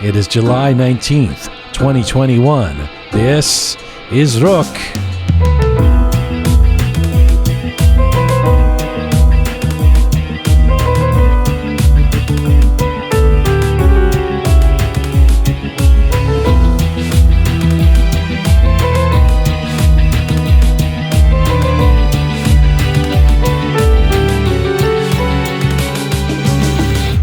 It is July 19th, 2021. This is Roqe.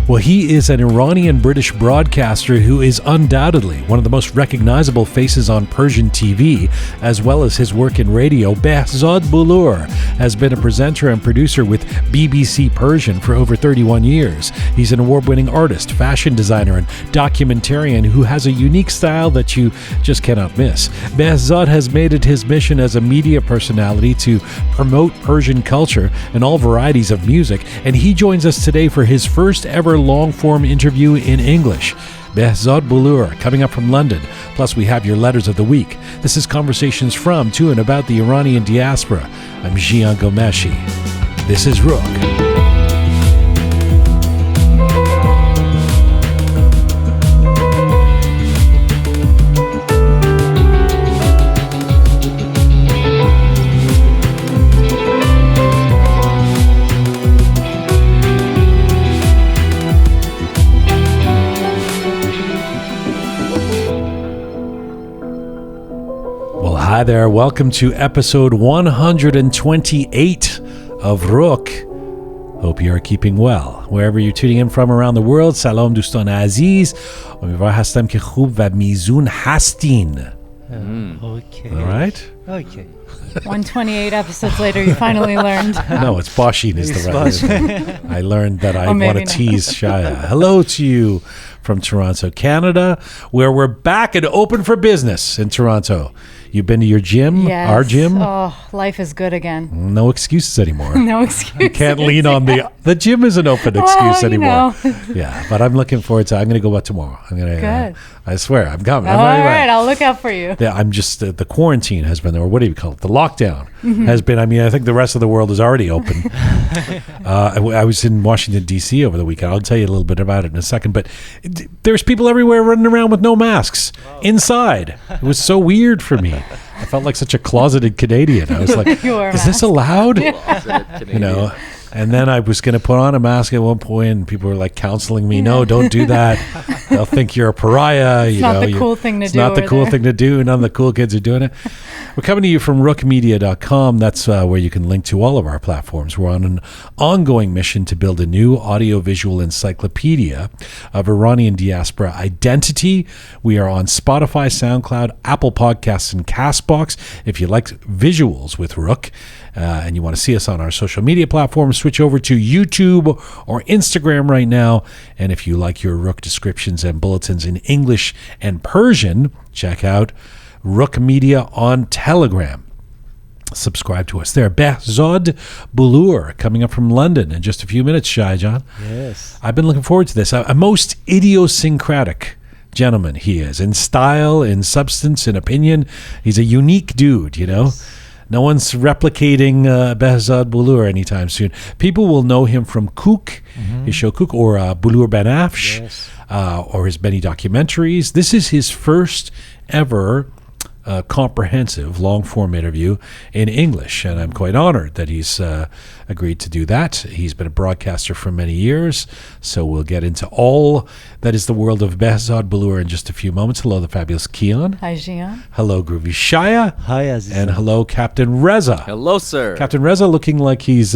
Well, he is an Iranian-British broadcaster who is undoubtedly one of the most recognizable faces on Persian TV, as well as his work in radio. Behzad Bolour has been a presenter and producer with BBC Persian for over 31 years. He's an award-winning artist, fashion designer, and documentarian who has a unique style that you just cannot miss. Behzad has made it his mission as a media personality to promote Persian culture and all varieties of music, and he joins us today for his first ever long-form interview in English. Behzad Bolour coming up from London. Plus, we have your letters of the week. This is Conversations from, to, and about the Iranian diaspora. I'm Jian Ghomeshi. This is Roqe. Hi there, welcome to episode 128 of Roqe. Hope you are keeping well. Wherever you're tuning in from around the world, salam دوستان عزیز. امیدوار هستم که خوب و میزون هستین. Okay. All right? Okay. 128 episodes later, you finally learned. No, it's Bashin is the right. I learned that I want to tease Shaya. Hello to you from Toronto, Canada, where we're back and open for business in Toronto. You've been to your gym, Yes. our gym? Oh, life is good again. No excuses anymore. No excuse. You can't lean on the gym is an open excuse anymore. Yeah, but I'm looking forward to. I'm going to go out tomorrow. I'm going to. Good. I swear, I'm coming. All right, I'll look out for you. Yeah, I'm just the quarantine has been, or what do you call it? The lockdown has been. I mean, I think the rest of the world is already open. I was in Washington D.C. over the weekend. I'll tell you a little bit about it in a second. But there's people everywhere running around with no masks inside. It was so weird for me. I felt like such a closeted Canadian. I was like, is this allowed? You know. And then I was going to put on a mask at one point, and people were like counseling me, no, don't do that. They'll think you're a pariah. It's not the cool thing to do. It's not the cool thing to do. None of the cool kids are doing it. We're coming to you from roqemedia.com. That's where you can link to all of our platforms. We're on an ongoing mission to build a new audiovisual encyclopedia of Iranian diaspora identity. We are on Spotify, SoundCloud, Apple Podcasts, and CastBox. If you like visuals with Roqe, and you want to see us on our social media platforms, switch over to YouTube or Instagram right now. And if you like your Roqe descriptions and bulletins in English and Persian, check out Roqe Media on Telegram. Subscribe to us there. Behzad Bolour coming up from London in just a few minutes, Shai John. Yes. I've been looking forward to this. A most idiosyncratic gentleman he is, in style, in substance, in opinion. He's a unique dude, you know. Yes. No one's replicating Behzad Bolour anytime soon. People will know him from Kook, his show Kook, or Bolour Banafsh, or his many documentaries. This is his first ever comprehensive long-form interview in English, and I'm quite honored that he's agreed to do that. He's been a broadcaster for many years, so we'll get into all that is the world of Behzad Bolour in just a few moments. Hello, the fabulous Kian. Hi, Jian. Hello, Groovy Shaya. Hi, Aziz. And hello, Captain Reza. Hello, sir. Captain Reza looking like he's...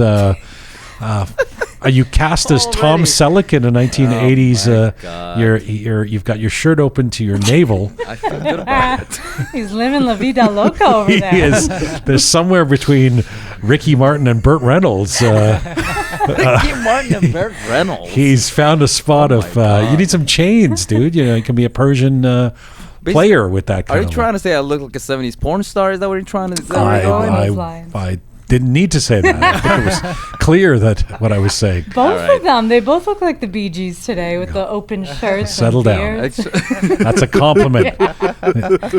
are you cast as Tom Selleck in a 1980s? You've got your shirt open to your navel. I feel good about it. He's living la vida loca over there. He is. There's somewhere between Ricky Martin and Burt Reynolds. Ricky Martin and Burt Reynolds. He's found a spot you need some chains, dude. You know, you can be a Persian player with that kind of... Are you trying to say I look like a 70s porn star? Is that what you're trying to say? didn't need to say that. I think it was clear that what I was saying. Both right. of them. They both look like the Bee Gees today with the open shirts. Settle and down. beards. That's a compliment.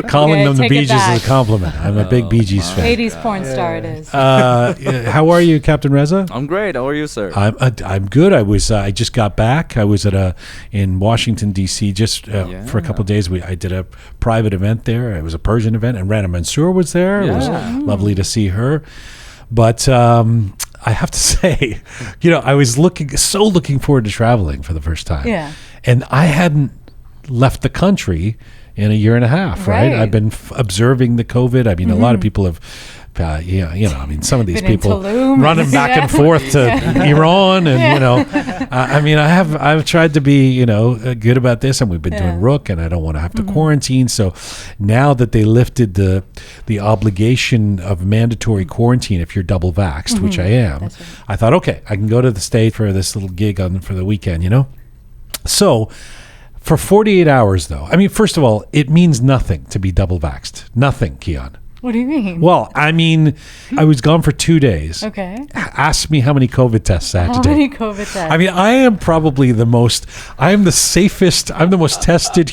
Calling Okay, them the take Bee it Gees back. is a compliment. I'm a big Bee Gees fan. 80s porn star it is. How are you, Captain Reza? I'm great. How are you, sir? I'm good. I just got back. I was in Washington D.C. just for a couple of days. I did a private event there. It was a Persian event, and Rana Mansour was there. It was lovely to see her. But I have to say, I was looking forward to traveling for the first time. Yeah. And I hadn't left the country in a year and a half. Right. I've been observing the COVID. I mean, a lot of people have. Some of these Been in people Tulum. running back and forth to Iran, and I've tried to be good about this, and we've been doing Roqe, and I don't want to have to quarantine. So now that they lifted the obligation of mandatory quarantine if you're double vaxxed, which I am, That's right. I thought, okay, I can go to the States for this little gig for the weekend, So for 48 hours, though, I mean, first of all, it means nothing to be double vaxxed. Nothing, Kian. What do you mean? Well, I mean, I was gone for 2 days. Okay. Ask me how many COVID tests I had How to many take. COVID tests? I mean, I am probably I am the safest, I'm the most tested.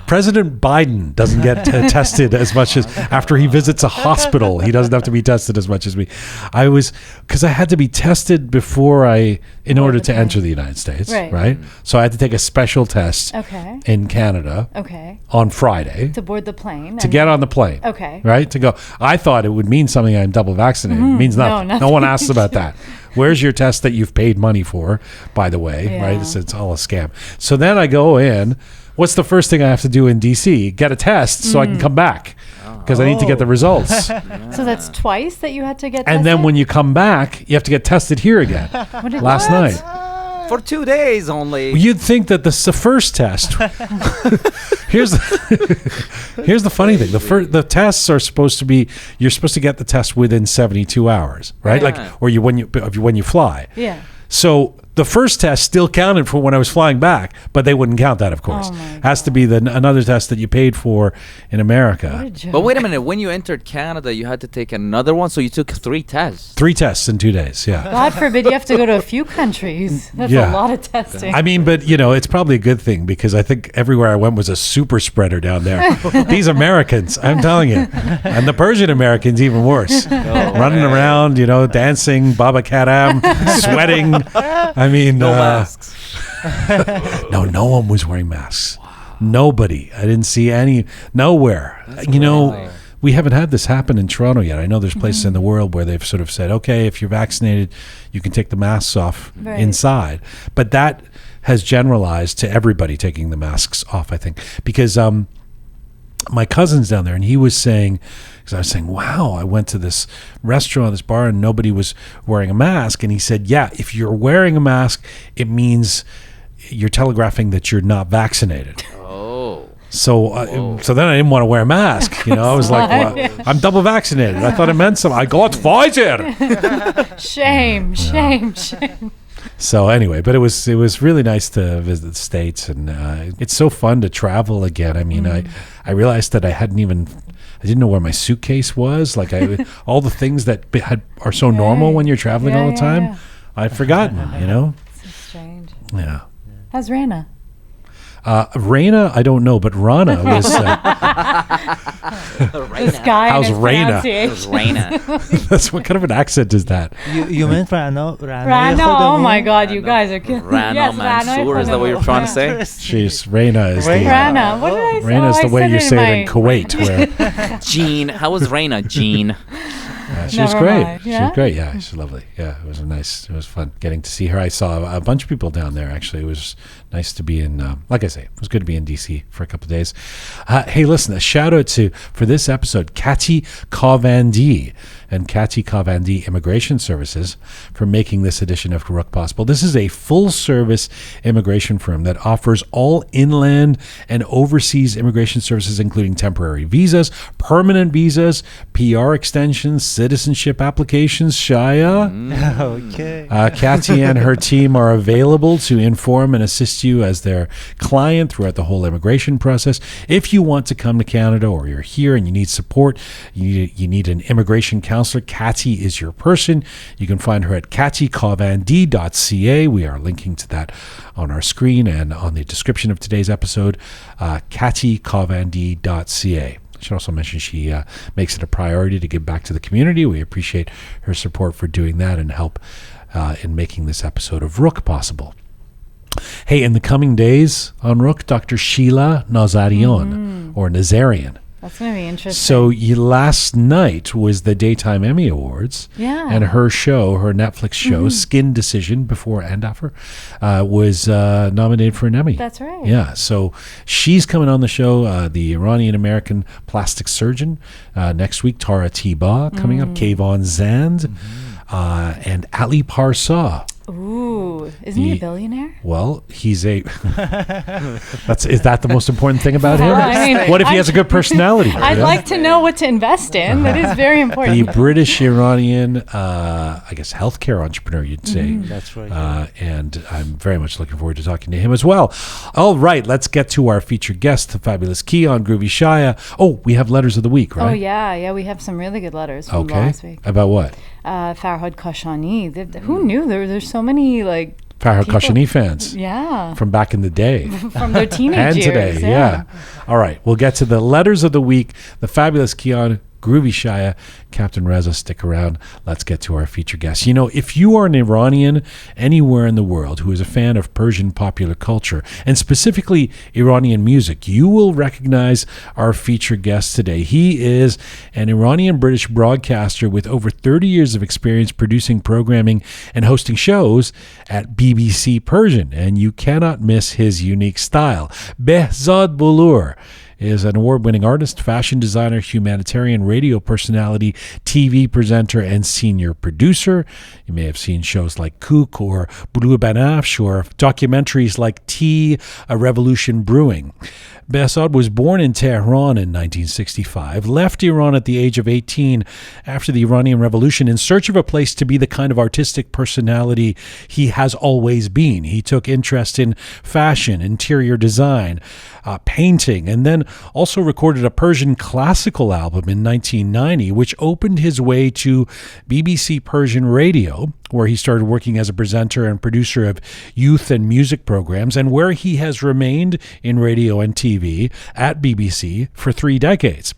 President Biden doesn't get tested as much as after he visits a hospital. He doesn't have to be tested as much as me. Because I had to be tested in order to enter the United States. Right. So I had to take a special test Okay. in Canada Okay. on Friday To board the plane. to get on the plane. Okay. Right? To go. I thought it would mean something. I'm double vaccinated. It means nothing. No, No one asks about that. Where's your test that you've paid money for, by the way? Yeah. Right? It's all a scam. So then I go in. What's the first thing I have to do in DC? Get a test so I can come back because I need to get the results. So that's twice that you had to get tested? And then when you come back, you have to get tested here again. Last night. For 2 days only. You'd think that the first test. Here's the funny thing. The tests are supposed to be. You're supposed to get the test within 72 hours, right? Yeah. Like, or when you fly. Yeah. So the first test still counted for when I was flying back, but they wouldn't count that, of course. Oh my Has to be another test that you paid for in America. What a joke. But wait a minute. When you entered Canada, you had to take another one, so you took 3 tests. 3 tests in 2 days. Yeah. God forbid you have to go to a few countries. That's Yeah. a lot of testing. I mean, but it's probably a good thing because I think everywhere I went was a super spreader down there. These Americans, I'm telling you, and the Persian Americans even worse, running around, dancing, Baba Karam, sweating. I mean, No masks. no one was wearing masks. Nobody. I didn't see any. Nowhere. crazy. We haven't had this happen in Toronto yet. I know there's places in the world where they've sort of said, okay, if you're vaccinated, you can take the masks off Right. inside. But that has generalized to everybody taking the masks off, I think. Because my cousin's down there, and he was saying, because I was saying, wow, I went to this restaurant, this bar, and nobody was wearing a mask. And he said, yeah, if you're wearing a mask, it means you're telegraphing that you're not vaccinated. Oh. So then I didn't want to wear a mask. I was like, well, I'm double vaccinated. I thought it meant something. I got Pfizer. Shame. So anyway, but it was really nice to visit the States, and it's so fun to travel again. I mean, I realized that I didn't know where my suitcase was. Like all the things that are so normal when you're traveling all the time, Yeah. I'd forgotten. So strange. Yeah. How's Rana? Raina, I don't know, but Rana was. This guy How's and his Rana? pronunciation. Raina. That's what kind of an accent is that? You meant Rana? Rana, oh my God, you guys are killing Rana Yes, Mansour, is that what you're trying to say? She's Raina is the. Rana, what did I say? Raina is the I way said you say it in my- Kuwait, where Jean. How was Raina? Jean. she was Never great. mind. She Yeah? was great. Yeah, she's lovely. Yeah, it was fun getting to see her. I saw a bunch of people down there. Actually, it was nice to be in. Like I say, it was good to be in DC for a couple of days. Hey, listen, a shout out for this episode, Kati Kavandi and Kati Kavandi Immigration Services for making this edition of Roqe possible. This is a full-service immigration firm that offers all inland and overseas immigration services, including temporary visas, permanent visas, PR extensions, citizenship applications. Shaya? Okay. Kati and her team are available to inform and assist you as their client throughout the whole immigration process. If you want to come to Canada or you're here and you need support, you need an immigration counselor counselor. Kati is your person. You can find her at katikavandi.ca. We are linking to that on our screen and on the description of today's episode, katikavandi.ca. I should also mention she makes it a priority to give back to the community. We appreciate her support for doing that and help in making this episode of Roqe possible. Hey, in the coming days on Roqe, Dr. Sheila Nazarian, or Nazarian. That's going to be interesting. So last night was the Daytime Emmy Awards. Yeah. And her Netflix show, Skin Decision, before and after, was nominated for an Emmy. That's right. Yeah. So she's coming on the show, the Iranian-American plastic surgeon. Next week, Tara Tiba coming up, Kayvon Zand, and Ali Parsa. Ooh, isn't he a billionaire? Well, he's a... Is that the most important thing about him? I mean, what if he has a good personality? I'd like to know what to invest in. That is very important. The British-Iranian, I guess, healthcare entrepreneur, you'd say. That's right. And I'm very much looking forward to talking to him as well. All right, let's get to our featured guest, the fabulous Kian Groovy Shaya. Oh, we have letters of the week, right? Oh, yeah, we have some really good letters from last week. About what? Farhad Kashani. Who knew there's so many Farhad Kashani fans. Yeah. From back in the day. From their teenage and years. today, yeah. All right, we'll get to the letters of the week. The fabulous Kian Groovy Shaya, Captain Reza, stick around. Let's get to our feature guest. You know, if you are an Iranian anywhere in the world who is a fan of Persian popular culture, and specifically Iranian music, you will recognize our feature guest today. He is an Iranian-British broadcaster with over 30 years of experience producing programming and hosting shows at BBC Persian, and you cannot miss his unique style. Behzad Bolour is an award-winning artist, fashion designer, humanitarian radio personality, TV presenter, and senior producer. You may have seen shows like Kook or Blue Banafsh or documentaries like Tea, A Revolution Brewing. Behzad was born in Tehran in 1965, left Iran at the age of 18 after the Iranian Revolution in search of a place to be the kind of artistic personality he has always been. He took interest in fashion, interior design, painting, and then also recorded a Persian classical album in 1990, which opened his way to BBC Persian Radio, where he started working as a presenter and producer of youth and music programs, and where he has remained in radio and TV at BBC for 3 decades.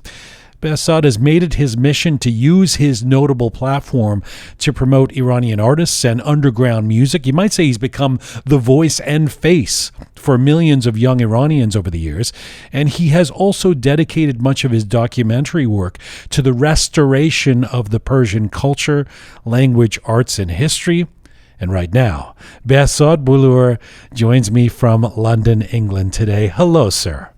Behzad has made it his mission to use his notable platform to promote Iranian artists and underground music. You might say he's become the voice and face for millions of young Iranians over the years, and he has also dedicated much of his documentary work to the restoration of the Persian culture, language, arts, and history. And right now, Behzad Bolour joins me from London, England today. Hello, sir.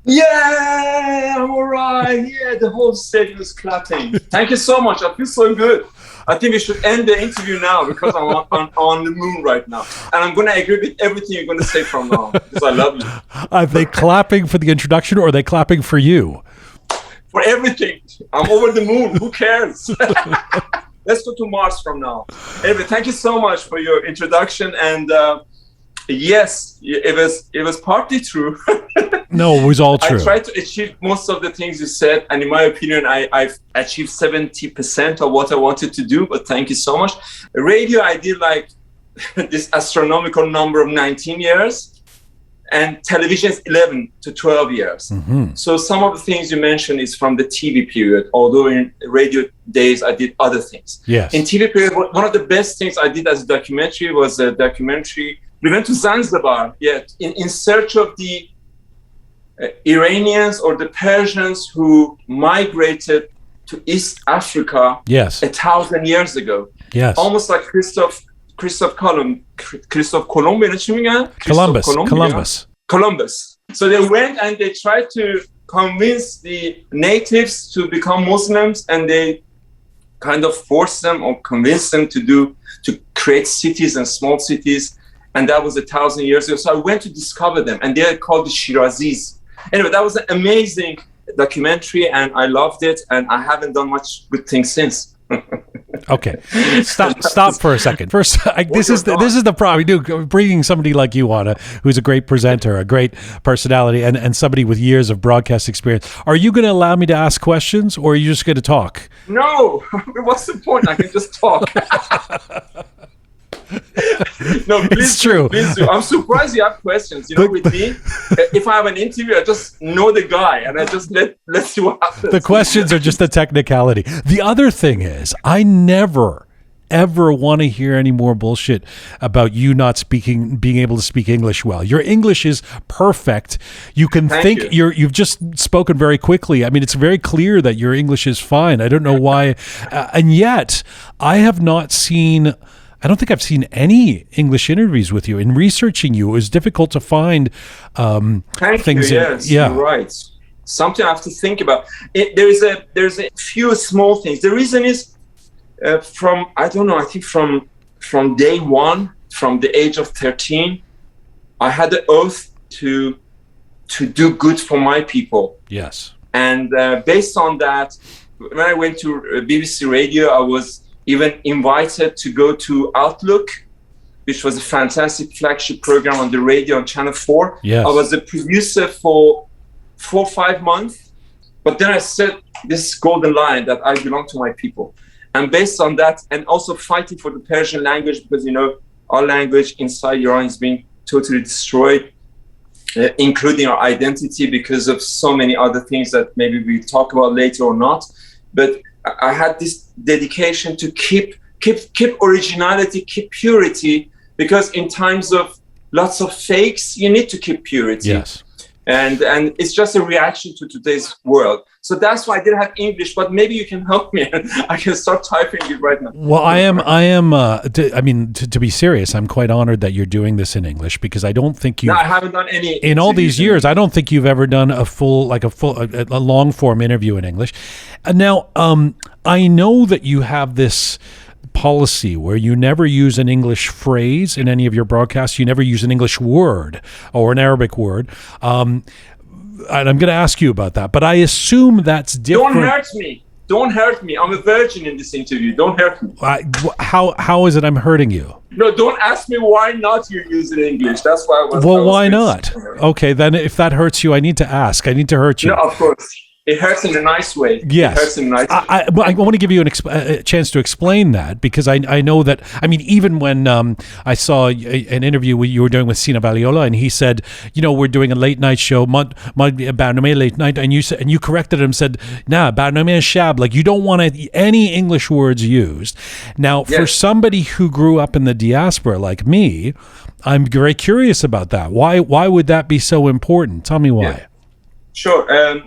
Yeah, I'm all right. Yeah, the whole stadium is clapping. Thank you so much. I feel so good. I think we should end the interview now because I'm on the moon right now. And I'm going to agree with everything you're going to say from now because I love you. Are they clapping for the introduction or are they clapping for you? For everything. I'm over the moon. Who cares? Let's go to Mars from now. Anyway, thank you so much for your introduction. And yes, it was partly true. No, it was all true. I tried to achieve most of the things you said, and in my opinion, I've achieved 70% of what I wanted to do, but thank you so much. Radio, I did like this astronomical number of 19 years, and television is 11 to 12 years. Mm-hmm. So some of the things you mentioned is from the TV period, although in radio days, I did other things. Yes. In TV period, one of the best things I did as a documentary was a documentary. We went to Zanzibar, in search of the Iranians or the Persians who migrated to East Africa 1,000 years ago. Yes. Almost like Christoph Columb. Columbus. So they went and they tried to convince the natives to become Muslims, and they kind of forced them or convinced them to create cities and small cities. And that was 1,000 years ago. So I went to discover them, and they're called the Shirazis. Anyway, that was an amazing documentary, and I loved it, and I haven't done much good things since. Okay, stop for a second. First, this is the problem. Dude, bringing somebody like you on, who's a great presenter, a great personality, and somebody with years of broadcast experience. Are you going to allow me to ask questions, or are you just going to talk? No, what's the point? I can just talk. No, please. It's true. Please do. I'm surprised you have questions. You know, with me, if I have an interview, I just know the guy and I just let's see what happens. The questions are just a technicality. The other thing is, I never ever want to hear any more bullshit about you not being able to speak English well. Your English is perfect. You can think you've just spoken very quickly. I mean, it's very clear that your English is fine. I don't know why, and yet I have not seen. I don't think I've seen any English interviews with you. In researching you, it was difficult to find things. Yes, you're right. Something I have to think about. There's a few small things. The reason is from day one, from the age of 13, I had the oath to do good for my people. Yes. And based on that, when I went to BBC Radio, I was even invited to go to Outlook, which was a fantastic flagship program on the radio on Channel 4. Yes. I was the producer for 4 or 5 months, but then I said this golden line that I belong to my people. And based on that, and also fighting for the Persian language, because, you know, our language inside Iran is being totally destroyed, including our identity because of so many other things that maybe we talk about later or not. But I had this dedication to keep originality, keep purity, because in times of lots of fakes, you need to keep purity. Yes. And it's just a reaction to today's world. So that's why I didn't have English, but maybe you can help me. I can start typing it right now. Well, to be serious, I'm quite honored that you're doing this in English, because I don't think you. No, I haven't done any. In all these years, I don't think you've ever done a long form interview in English. Now, I know that you have this policy where you never use an English phrase in any of your broadcasts. You never use an English word or an Arabic word. And I'm going to ask you about that, but I assume that's different. Don't hurt me. I'm a virgin in this interview. Don't hurt me. How is it I'm hurting you? No, don't ask me why not you're using English. That's why I was. Well, why not? Okay, then if that hurts you, I need to ask. I need to hurt you. No, of course. It hurts in a nice way. Yes. It hurts in a nice way. I want to give you a chance to explain that, because I know that, I mean, even when I saw an interview you were doing with Sina Valiola, and he said, you know, we're doing a late night show, Barname late night, and you corrected him, said, nah, Barname Shab, like you don't want any English words used. Now, for somebody who grew up in the diaspora like me, I'm very curious about that. Why would that be so important? Tell me why. Yeah. Sure.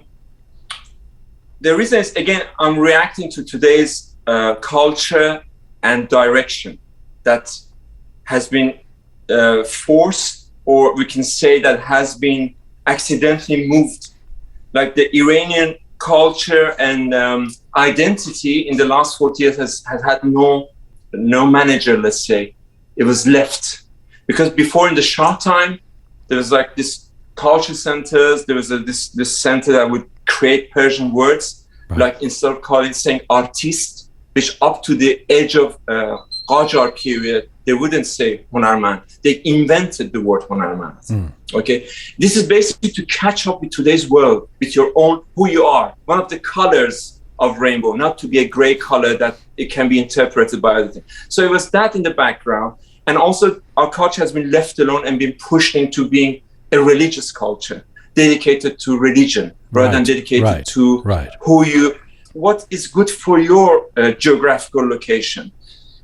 The reason is, again, I'm reacting to today's culture and direction that has been forced, or we can say that has been accidentally moved. Like the Iranian culture and identity in the last 40 years has had no manager, let's say. It was left. Because before, in the Shah time, there was like this culture centers, there was this center that would create Persian words, right. Like instead of saying artist, which up to the age of Qajar period, they wouldn't say Hunarmand. They invented the word Hunarmand. Okay, this is basically to catch up with today's world, with your own, who you are. One of the colors of rainbow, not to be a gray color that it can be interpreted by other things. So it was that in the background. And also our culture has been left alone and been pushed into being a religious culture, dedicated to religion rather than dedicated to what is good for your geographical location.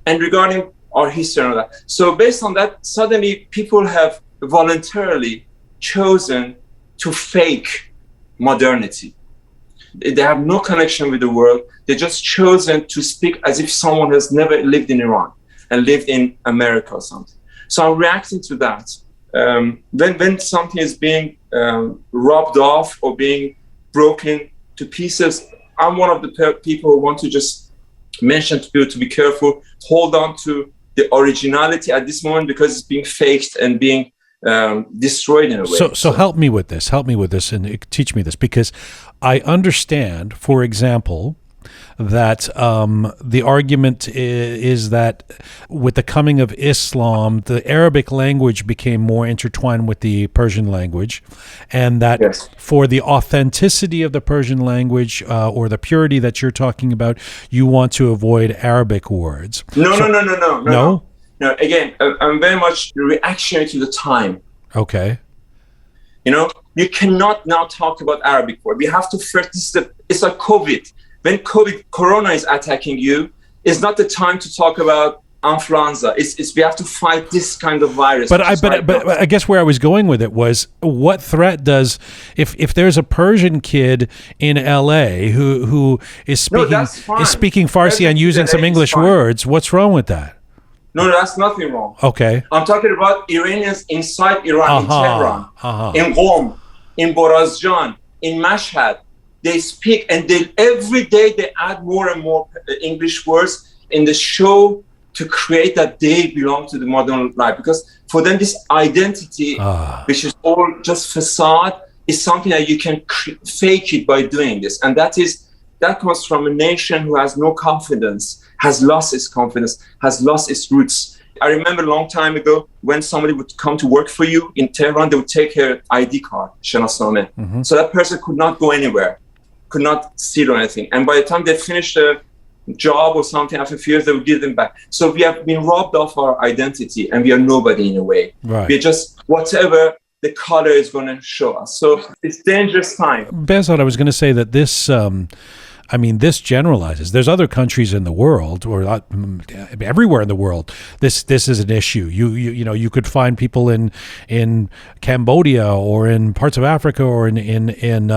And regarding our history and all that. So based on that, suddenly people have voluntarily chosen to fake modernity. They have no connection with the world. They just chosen to speak as if someone has never lived in Iran and lived in America or something. So I'm reacting to that. When something is being rubbed off or being broken to pieces, I'm one of the people who want to just mention to people to be careful, hold on to the originality at this moment, because it's being faked and being destroyed in a way. So help me with this and teach me this, because I understand, for example, that the argument is that with the coming of Islam, the Arabic language became more intertwined with the Persian language, and that Yes. for the authenticity of the Persian language or the purity that you're talking about, you want to avoid Arabic words. No. Again, I'm very much reactionary to the time. Okay. You know, you cannot now talk about Arabic word. We have to first. It's like COVID. When Corona is attacking you, it's not the time to talk about influenza. It's we have to fight this kind of virus. But I guess where I was going with it was, what threat does if there's a Persian kid in LA who is speaking Farsi and using some English words, what's wrong with that? No, that's nothing wrong. Okay. I'm talking about Iranians inside Iran, in Tehran, in Qom, in Borazjan, in Mashhad. They speak, and every day they add more and more English words in the show to create that they belong to the modern life. Because for them, this identity, which is all just facade, is something that you can fake it by doing this. And that comes from a nation who has no confidence, has lost its confidence, has lost its roots. I remember a long time ago when somebody would come to work for you in Tehran, they would take her ID card, Shanasname. Mm-hmm. So that person could not go anywhere, could not steal or anything. And by the time they finished a job or something, after a few years, they would give them back. So we have been robbed of our identity, and we are nobody in a way. Right. We're just whatever the color is going to show us. So it's dangerous time. Behzad, I was going to say that this this generalizes. There's other countries in the world, or everywhere in the world, this is an issue. You could find people in Cambodia or in parts of Africa or in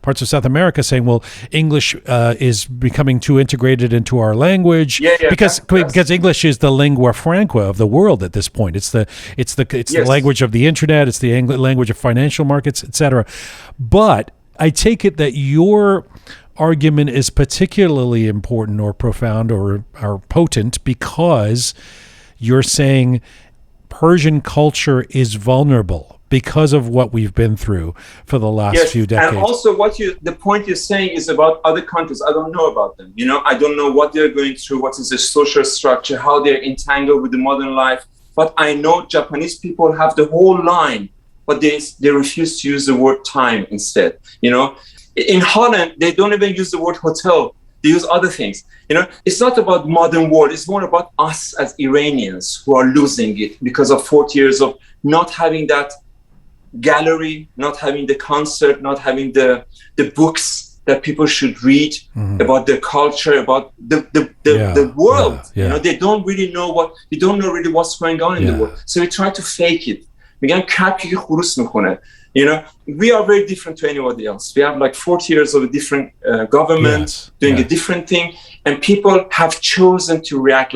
parts of South America saying, well, English is becoming too integrated into our language. Because English is the lingua franca of the world at this point. It's the language of the internet. It's the language of financial markets, etc. But I take it that your argument is particularly important or profound or potent because you're saying Persian culture is vulnerable because of what we've been through for the last few decades. And also the point you're saying is about other countries. I don't know about them. I don't know what they're going through, what is the social structure, how they're entangled with the modern life. But I know Japanese people have the whole line, but they refuse to use the word time instead, In Holland, they don't even use the word hotel. They use other things. It's not about modern world. It's more about us as Iranians who are losing it because of 40 years of not having that gallery, not having the concert, not having the books that people should read about their culture, about the world. They don't really know we don't know really what's going on in the world. So we try to fake it. We are very different to anybody else. We have like 40 years of a different government doing a different thing, and people have chosen to react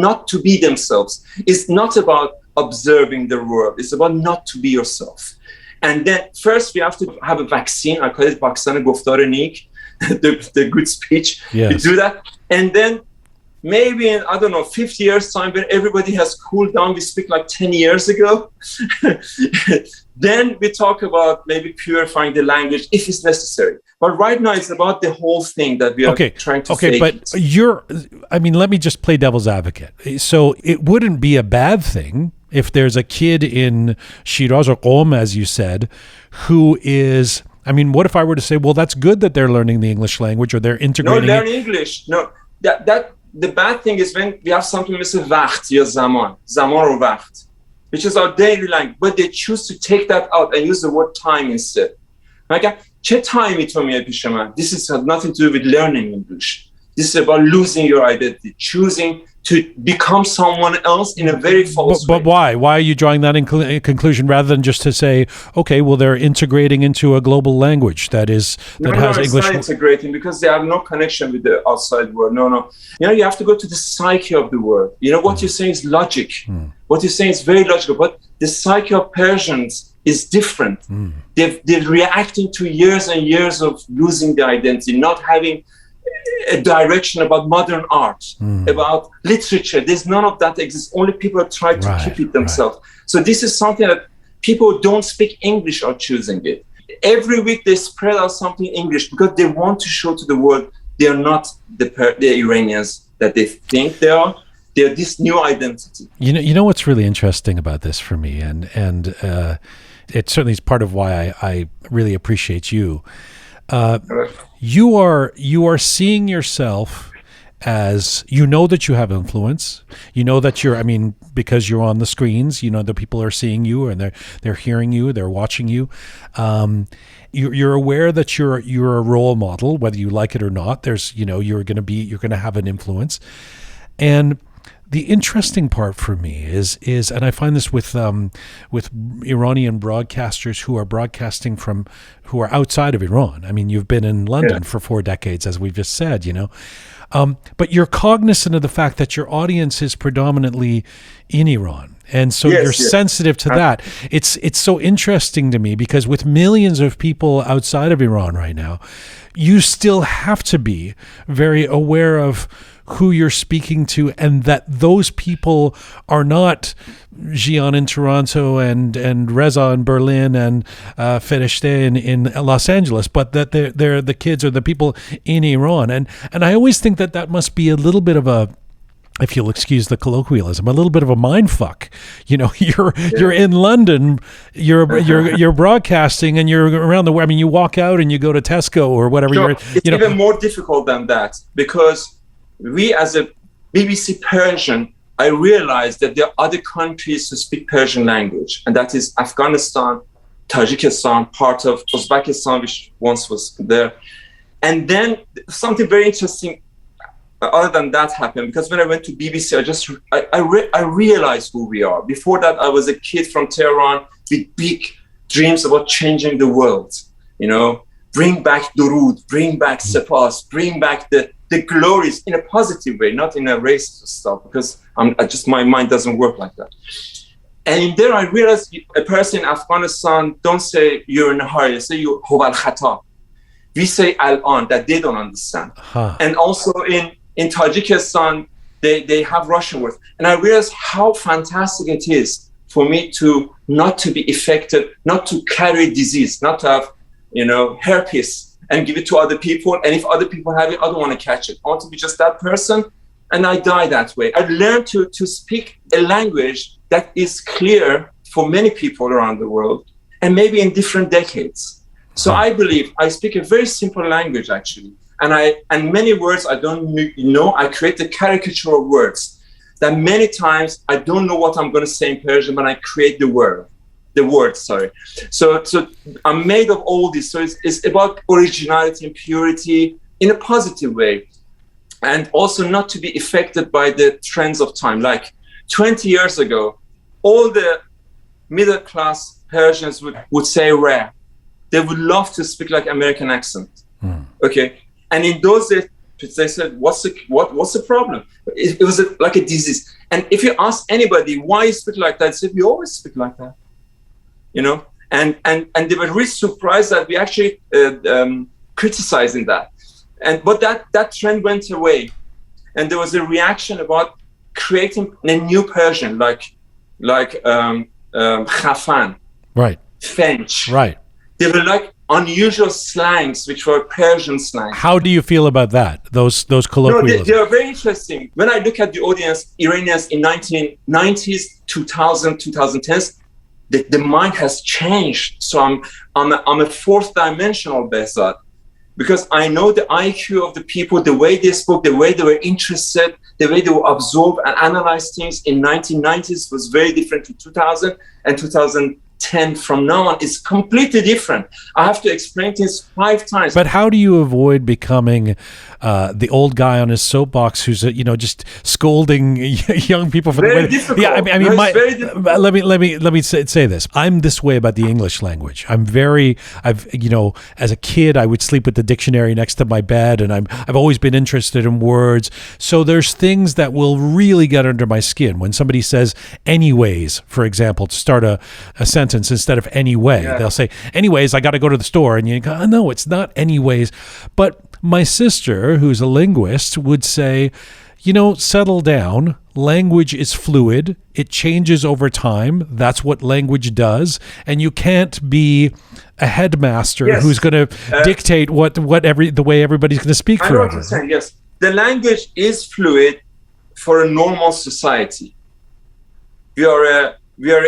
not to be themselves. It's not about observing the world. It's about not to be yourself. And then first we have to have a vaccine. I call it vaccine گفتار نیک, the good speech. Yes. We do that, and then maybe in, 50 years time, when everybody has cooled down, we speak like 10 years ago, then we talk about maybe purifying the language if it's necessary. But right now it's about the whole thing that we are trying to fake. But let me just play devil's advocate. So it wouldn't be a bad thing if there's a kid in Shiraz or Qom, as you said, who is, what if I were to say, well, that's good that they're learning the English language or they're integrating learn English. No, that the bad thing is when we have something مثل وقت یا زمان or وقت, which is our daily language, but they choose to take that out and use the word time instead. چه تایمی تو میای پیش من? This has nothing to do with learning English. This is about losing your identity, choosing to become someone else in a very false way. But why? Why are you drawing that conclusion rather than just to say, okay, well, they're integrating into a global language that has English? It's not integrating because they have no connection with the outside world. No. You have to go to the psyche of the world. What you're saying is logic. What you're saying is very logical, but the psyche of Persians is different. They're reacting to years and years of losing their identity, not having a direction about modern art, about literature. There's none of that exists. Only people try to keep it themselves. So this is something that people who don't speak English are choosing it. Every week they spread out something English because they want to show to the world they are not the Iranians that they think they are. They're this new identity. You know what's really interesting about this for me, and it certainly is part of why I really appreciate you. You are seeing yourself as, you know, that you have influence. You know that because you're on the screens, you know that people are seeing you and they're hearing you, they're watching you. You're aware that you're a role model, whether you like it or not. You're going to have an influence. And the interesting part for me is, and I find this with Iranian broadcasters who are broadcasting who are outside of Iran. I mean, you've been in London for 4 decades, as we've just said, but you're cognizant of the fact that your audience is predominantly in Iran. And so you're sensitive to that. It's so interesting to me, because with millions of people outside of Iran right now, you still have to be very aware of who you're speaking to, and that those people are not Jian in Toronto and Reza in Berlin and Ferishte in Los Angeles, but that they're the kids or the people in Iran. And I always think that must be a little bit of a, if you'll excuse the colloquialism, a little bit of a mind fuck. You're in London, you're broadcasting, and you're around the world. I mean, you walk out and you go to Tesco or whatever. Sure. It's even more difficult than that, because we, as a BBC Persian, I realized that there are other countries who speak Persian language, and that is Afghanistan, Tajikistan, part of Uzbekistan, which once was there. And then something very interesting other than that happened, because when I went to BBC, I realized who we are. Before that, I was a kid from Tehran with big dreams about changing the world. Bring back Durud, bring back Sepas, bring back the glories in a positive way, not in a racist stuff, because my mind doesn't work like that. And in there, I realized a person in Afghanistan don't say you're in a hurry, they say you Howal Khata. We say al-an, that they don't understand. And also in Tajikistan, they have Russian words. And I realized how fantastic it is for me not to be affected, not to carry disease, not to have, herpes and give it to other people. And if other people have it, I don't want to catch it. I want to be just that person, and I die that way. I learned to speak a language that is clear for many people around the world, and maybe in different decades. So I believe I speak a very simple language, actually. And many words I don't know, I create a caricature of words that many times I don't know what I'm going to say in Persian, but I create the word. So I'm made of all this. So it's about originality and purity in a positive way, and also not to be affected by the trends of time. Like 20 years ago, all the middle class Persians would say rare. They would love to speak like American accent. Okay, and in those days they said, "What's the problem?" It was like a disease. And if you ask anybody why you speak like that, they said, "We always speak like that." And they were really surprised that we actually criticizing that. But that trend went away, and there was a reaction about creating a new Persian, like khafan, right, French, right. They were like unusual slangs, which were Persian slangs. How do you feel about that? Those colloquialisms? No, they are very interesting. When I look at the audience, Iranians in 1990s, 2000, 2010s. The mind has changed. So I'm a fourth dimensional Behzad, because I know the IQ of the people, the way they spoke, the way they were interested, the way they would absorb and analyze things in 1990s was very different to 2000 and 2010. From now on is completely different. I have to explain things 5 times. But how do you avoid becoming the old guy on his soapbox who's just scolding young people for very the way? Difficult. Yeah, I mean, very difficult. Let me say this. I'm this way about the English language. I've as a kid I would sleep with the dictionary next to my bed, and I've always been interested in words. So there's things that will really get under my skin when somebody says anyways, for example, to start a sentence instead of anyway. Yeah. They'll say, anyways, I got to go to the store. And you go, oh, no, it's not anyways. But my sister, who's a linguist, would say, settle down. language is fluid. It changes over time. That's what language does. And you can't be a headmaster who's going to dictate the way everybody's going to speak forever. I know what you're saying, yes. The language is fluid for a normal society. We are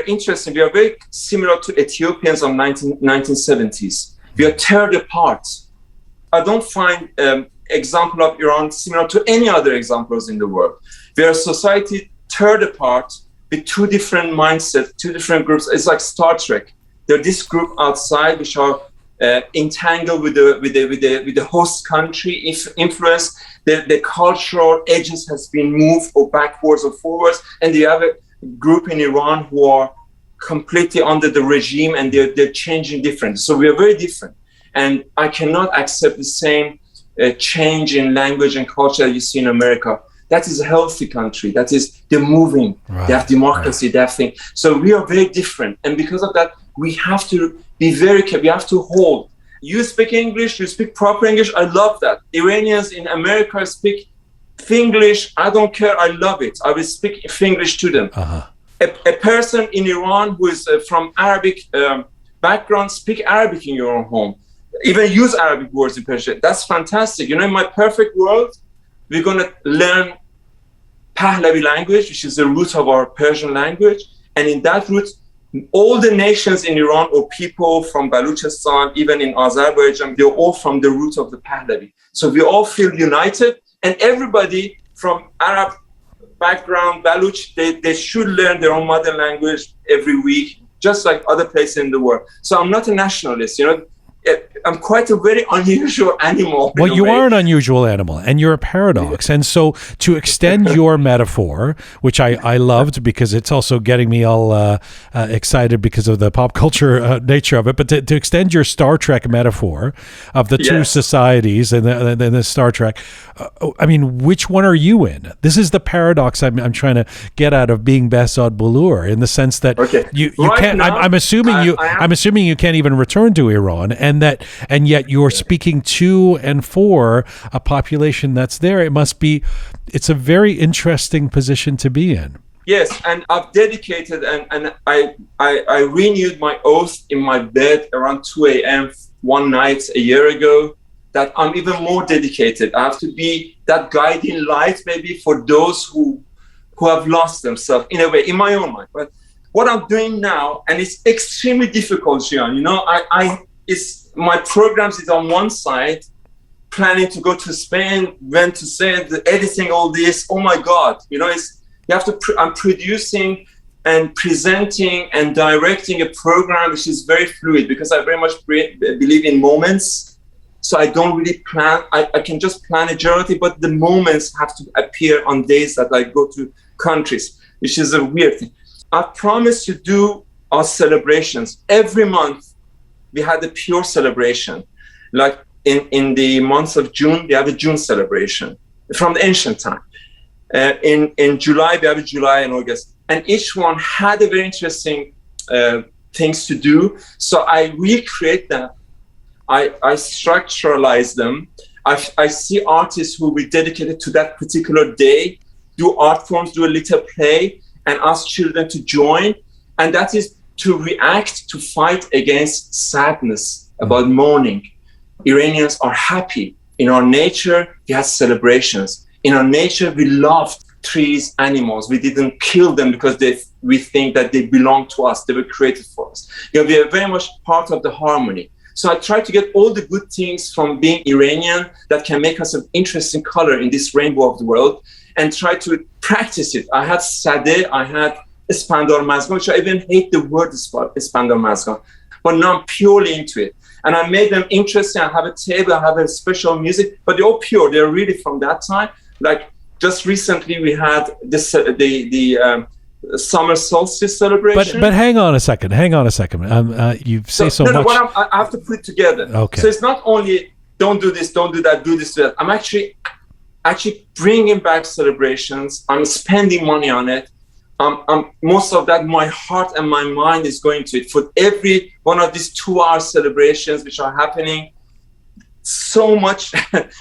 interesting. We are very similar to Ethiopians of 1970s. We are teared apart. I don't find example of Iran similar to any other examples in the world. We are a society teared apart with two different mindsets, two different groups. It's like Star Trek. There's this group outside which are entangled with the host country influence. The cultural edges has been moved or backwards or forwards, and the other group in Iran who are completely under the regime, and they're changing different. So we are very different, and I cannot accept the same change in language and culture that you see in America. That is a healthy country. That is, they're moving. Right. They have democracy. They have things. So we are very different, and because of that, we have to be very careful. We have to hold. You speak English. You speak proper English. I love that. Iranians in America speak Finglish. I don't care. I love it. I will speak Finglish to them. Uh-huh. A person in Iran who is from Arabic background, speak Arabic in your own home. Even use Arabic words in Persian. That's fantastic. You know, in my perfect world, we're going to learn Pahlavi language, which is the root of our Persian language. And in that root, all the nations in Iran, or people from Baluchistan, even in Azerbaijan, they're all from the root of the Pahlavi. So we all feel united, and everybody from Arab background, Baluch, they should learn their own mother language every week, just like other places in the world. So I'm not a nationalist, you know. I'm quite a very unusual animal. Well, you are an unusual animal, and you're a paradox. And so to extend your metaphor, which I loved because it's also getting me all excited because of the pop culture nature of it, but to extend your Star Trek metaphor of the two societies and the Star Trek, I mean, which one are you in? This is the paradox I'm trying to get out of being Behzad Bolour, in the sense that you can't. Now, I'm assuming you can't even return to Iran, and yet you're speaking to and for a population that's there. It's a very interesting position to be in. Yes, and I've dedicated and I renewed my oath in my bed around 2 a.m. one night a year ago, that I'm even more dedicated. I have to be that guiding light maybe for those who have lost themselves in a way, in my own mind. But what I'm doing now, and it's extremely difficult, Jian, you know, my programs is on one side, planning to go to Spain, went to Spain, editing all this. Oh my God, you know, I'm producing and presenting and directing a program which is very fluid, because I very much believe in moments. So I don't really plan. I can just plan a journey, but the moments have to appear on days that I go to countries, which is a weird thing. I promised to do our celebrations every month. We had a pure celebration. Like in the month of June, we have a June celebration from the ancient time. In July, we have a July and August. And each one had a very interesting things to do. So I recreate them. I structuralize them. I see artists who will be dedicated to that particular day, do art forms, do a little play, and ask children to join. And that is to react, to fight against sadness, about mourning. Iranians are happy. In our nature, we have celebrations. In our nature, we love trees, animals. We didn't kill them because we think that they belong to us. They were created for us. You know, we are very much part of the harmony. So I try to get all the good things from being Iranian that can make us an interesting color in this rainbow of the world, and try to practice it. I had Sadeh, I had Ispandar Mazgan, which I even hate the word Ispandar Mazgan, but now I'm purely into it. And I made them interesting. I have a table, I have a special music, but they're all pure. They're really from that time. Like just recently we had this, the summer solstice celebration. But hang on a second. You say so much. I have to put it together. Okay. So it's not only don't do this, don't do that, do this, do that. I'm actually bringing back celebrations. I'm spending money on it. Most of that, my heart and my mind is going to it. For every one of these 2-hour celebrations which are happening, so much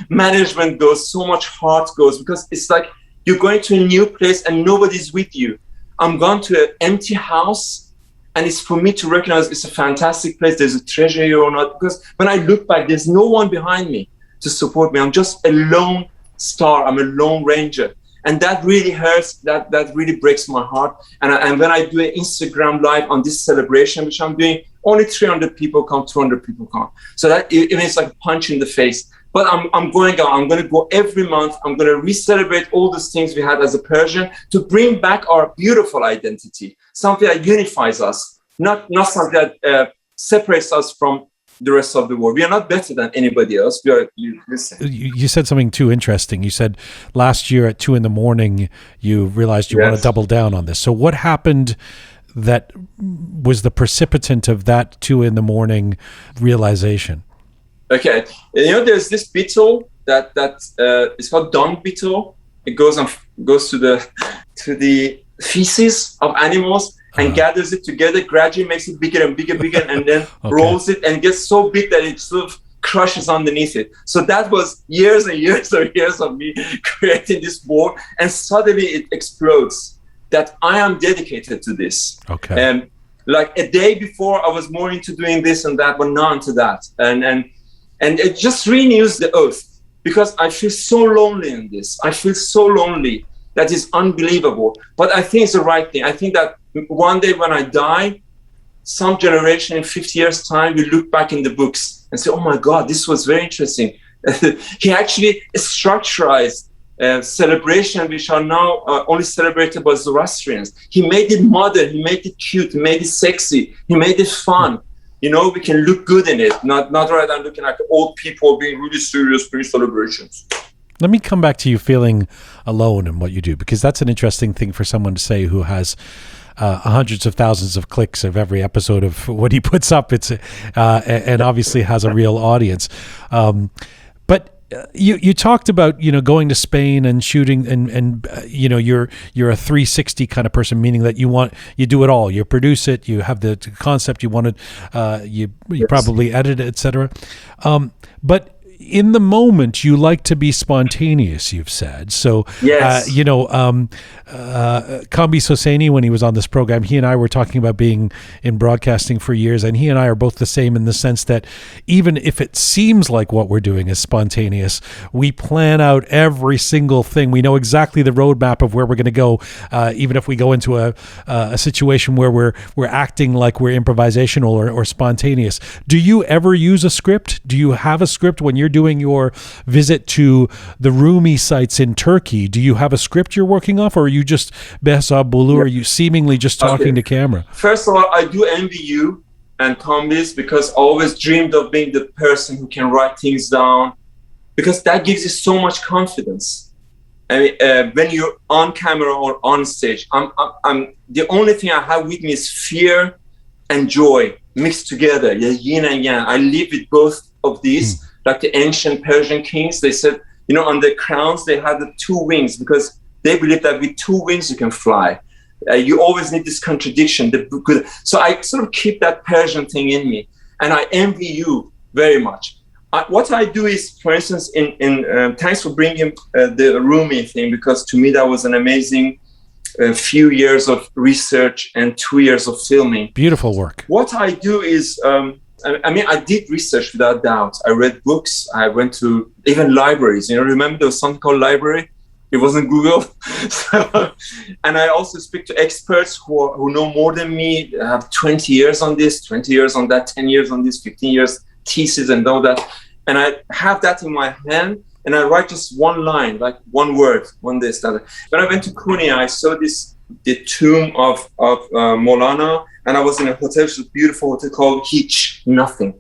management goes, so much heart goes, because it's like You're going to a new place and nobody's with you. I'm going to an empty house, and it's for me to recognize it's a fantastic place. There's a treasure here or not. Because when I look back, there's no one behind me to support me. I'm just a lone star. I'm a lone ranger. And that really hurts. That really breaks my heart. And when I do an Instagram live on this celebration, which I'm doing, only 300 people come, 200 people come. So that it's like a punch in the face. But I'm going out. I'm going to go every month. I'm going to re-celebrate all those things we had as a Persian to bring back our beautiful identity, something that unifies us, not something that separates us from the rest of the world. We are not better than anybody else. You said something too interesting. You said last year at 2 a.m, you realized you want to double down on this. So what happened that was the precipitant of that 2 a.m. realization? Okay, there's this beetle that it's called dung beetle. It goes to the feces of animals and gathers it together, gradually makes it bigger and bigger, and then rolls it and gets so big that it sort of crushes underneath it. So that was years and years and years of me creating this board, and suddenly it explodes. That I am dedicated to this. Okay. And like a day before, I was more into doing this and that, but not into that. And it just renews the oath, because I feel so lonely in this. I feel so lonely. That is unbelievable. But I think it's the right thing. I think that one day when I die, some generation in 50 years' time will look back in the books and say, oh my God, this was very interesting. He actually structurized celebration which are now only celebrated by Zoroastrians. He made it modern, he made it cute, he made it sexy, he made it fun. We can look good in it, not rather than looking like old people being really serious during celebrations. Let me come back to you feeling alone in what you do, because that's an interesting thing for someone to say who has hundreds of thousands of clicks of every episode of what he puts up. It's and obviously has a real audience. But you talked about going to Spain and shooting and you're a 360 kind of person, meaning that you do it all. You produce it, you have the concept, you want it, you probably edit it, etc. But in the moment, you like to be spontaneous, you've said. So, yes. Kambi Sosaini, when he was on this program, he and I were talking about being in broadcasting for years, and he and I are both the same in the sense that even if it seems like what we're doing is spontaneous, we plan out every single thing. We know exactly the roadmap of where we're going to go, even if we go into a situation where we're acting like we're improvisational or spontaneous. Do you ever use a script? Do you have a script when you're doing your visit to the Rumi sites in Turkey? Do you have a script you're working off, or are you just Behzad Bolour? Are you seemingly just talking to camera? First of all, I do envy you and Kambis, because I always dreamed of being the person who can write things down, because that gives you so much confidence. I mean, when you're on camera or on stage, I'm the only thing I have with me is fear and joy mixed together. Yeah, yin and yang. I live with both of these. Like the ancient Persian kings, they said, on their crowns, they had the 2 wings, because they believed that with 2 wings, you can fly. You always need this contradiction. So I sort of keep that Persian thing in me, and I envy you very much. What I do is, for instance, thanks for bringing the Rumi thing, because to me, that was an amazing few years of research and 2 years of filming. Beautiful work. What I do is, I did research without doubt. I read books. I went to even libraries. Remember there was something called library? It wasn't Google. And I also speak to experts who know more than me, have 20 years on this, 20 years on that, 10 years on this, 15 years thesis and all that. And I have that in my hand, and I write just one line, like one word, one this, that. When I went to Konya, I saw the tomb of Maulana, and I was in a hotel, which was a beautiful hotel called Hiç, nothing,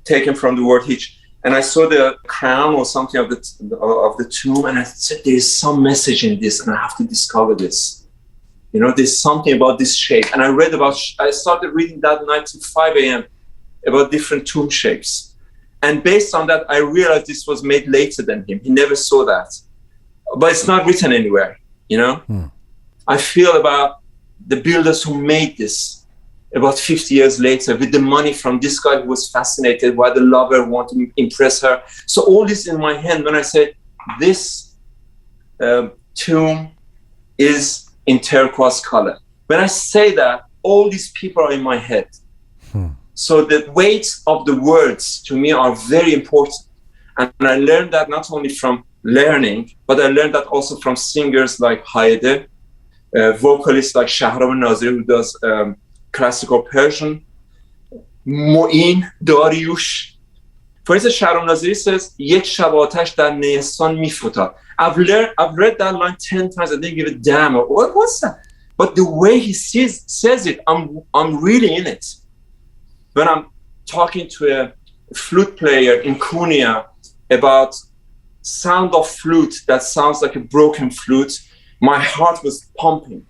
taken from the word Hiç. And I saw the crown or something of the tomb, and I said, there's some message in this, and I have to discover this. There's something about this shape. And I started reading that night till 5 a.m. about different tomb shapes. And based on that, I realized this was made later than him. He never saw that. But it's not written anywhere, I feel about the builders who made this about 50 years later with the money from this guy who was fascinated why the lover wanted to impress her. So all this in my hand, when I said, this tomb is in turquoise color. When I say that, all these people are in my head. So the weight of the words to me are very important. And I learned that not only from learning, but I learned that also from singers like Haide, vocalists like Shahram Nazir, who does classical Persian, Mu'in, Dariush. For instance, Shahram Nazir says, "Yek shab atash dar nehistan mifuta." I've read that line 10 times. I didn't give a damn. What's that? But the way he says it, I'm really in it. When I'm talking to a flute player in Konya about sound of flute that sounds like a broken flute, my heart was pumping.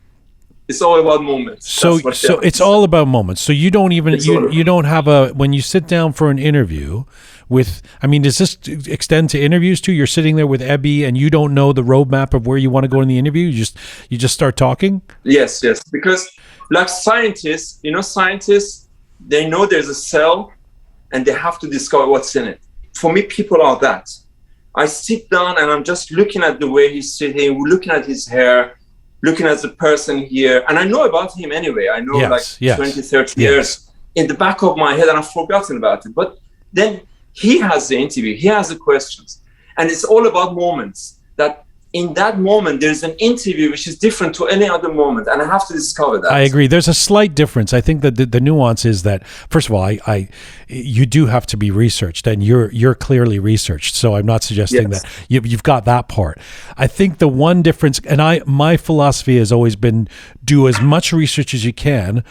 It's all about moments. So it's all about moments. So you don't even you don't have when you sit down for an interview with, I mean, does this extend to interviews too? You're sitting there with Ebi and you don't know the roadmap of where you want to go in the interview. You just start talking. Yes. Because like scientists, they know there's a cell and they have to discover what's in it. For me, people are that. I sit down and I'm just looking at the way he's sitting, looking at his hair, looking at the person here. And I know about him anyway. I know 20, 30 years in the back of my head and I've forgotten about it. But then he has the interview, he has the questions. And it's all about moments. That in that moment, there's an interview which is different to any other moment. And I have to discover that. I agree. There's a slight difference. I think that the nuance is that, first of all, you do have to be researched, and you're clearly researched. So I'm not suggesting that you've got that part. I think the one difference, and my philosophy has always been, do as much research as you can,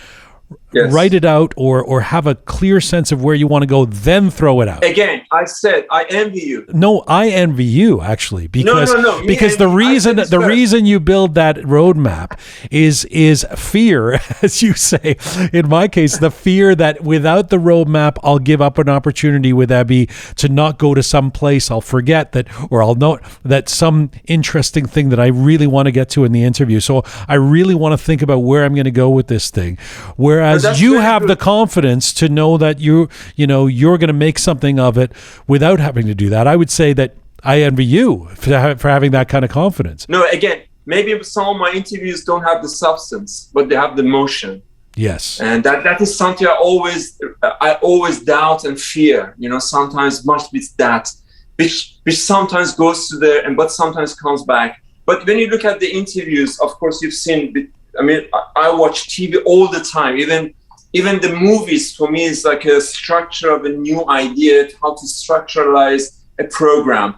write it out, or have a clear sense of where you want to go, then throw it out. Again, I said I envy you. No, I envy you actually, because no. Because the reason you build that roadmap is fear, as you say. In my case, the fear that without the roadmap, I'll give up an opportunity with Ebi to not go to some place. I'll forget that, or I'll note that some interesting thing that I really want to get to in the interview. So I really want to think about where I'm going to go with this thing. Whereas you have the confidence to know that you're going to make something of it without having to do that. I would say that I envy you for having that kind of confidence. No, again, maybe some of my interviews don't have the substance, but they have the motion. Yes. And that is something I always doubt and fear. Sometimes much with that, which sometimes goes to there, but sometimes comes back. But when you look at the interviews, of course, you've seen. I mean, I watch TV all the time. Even the movies for me is like a structure of a new idea, how to structuralize a program.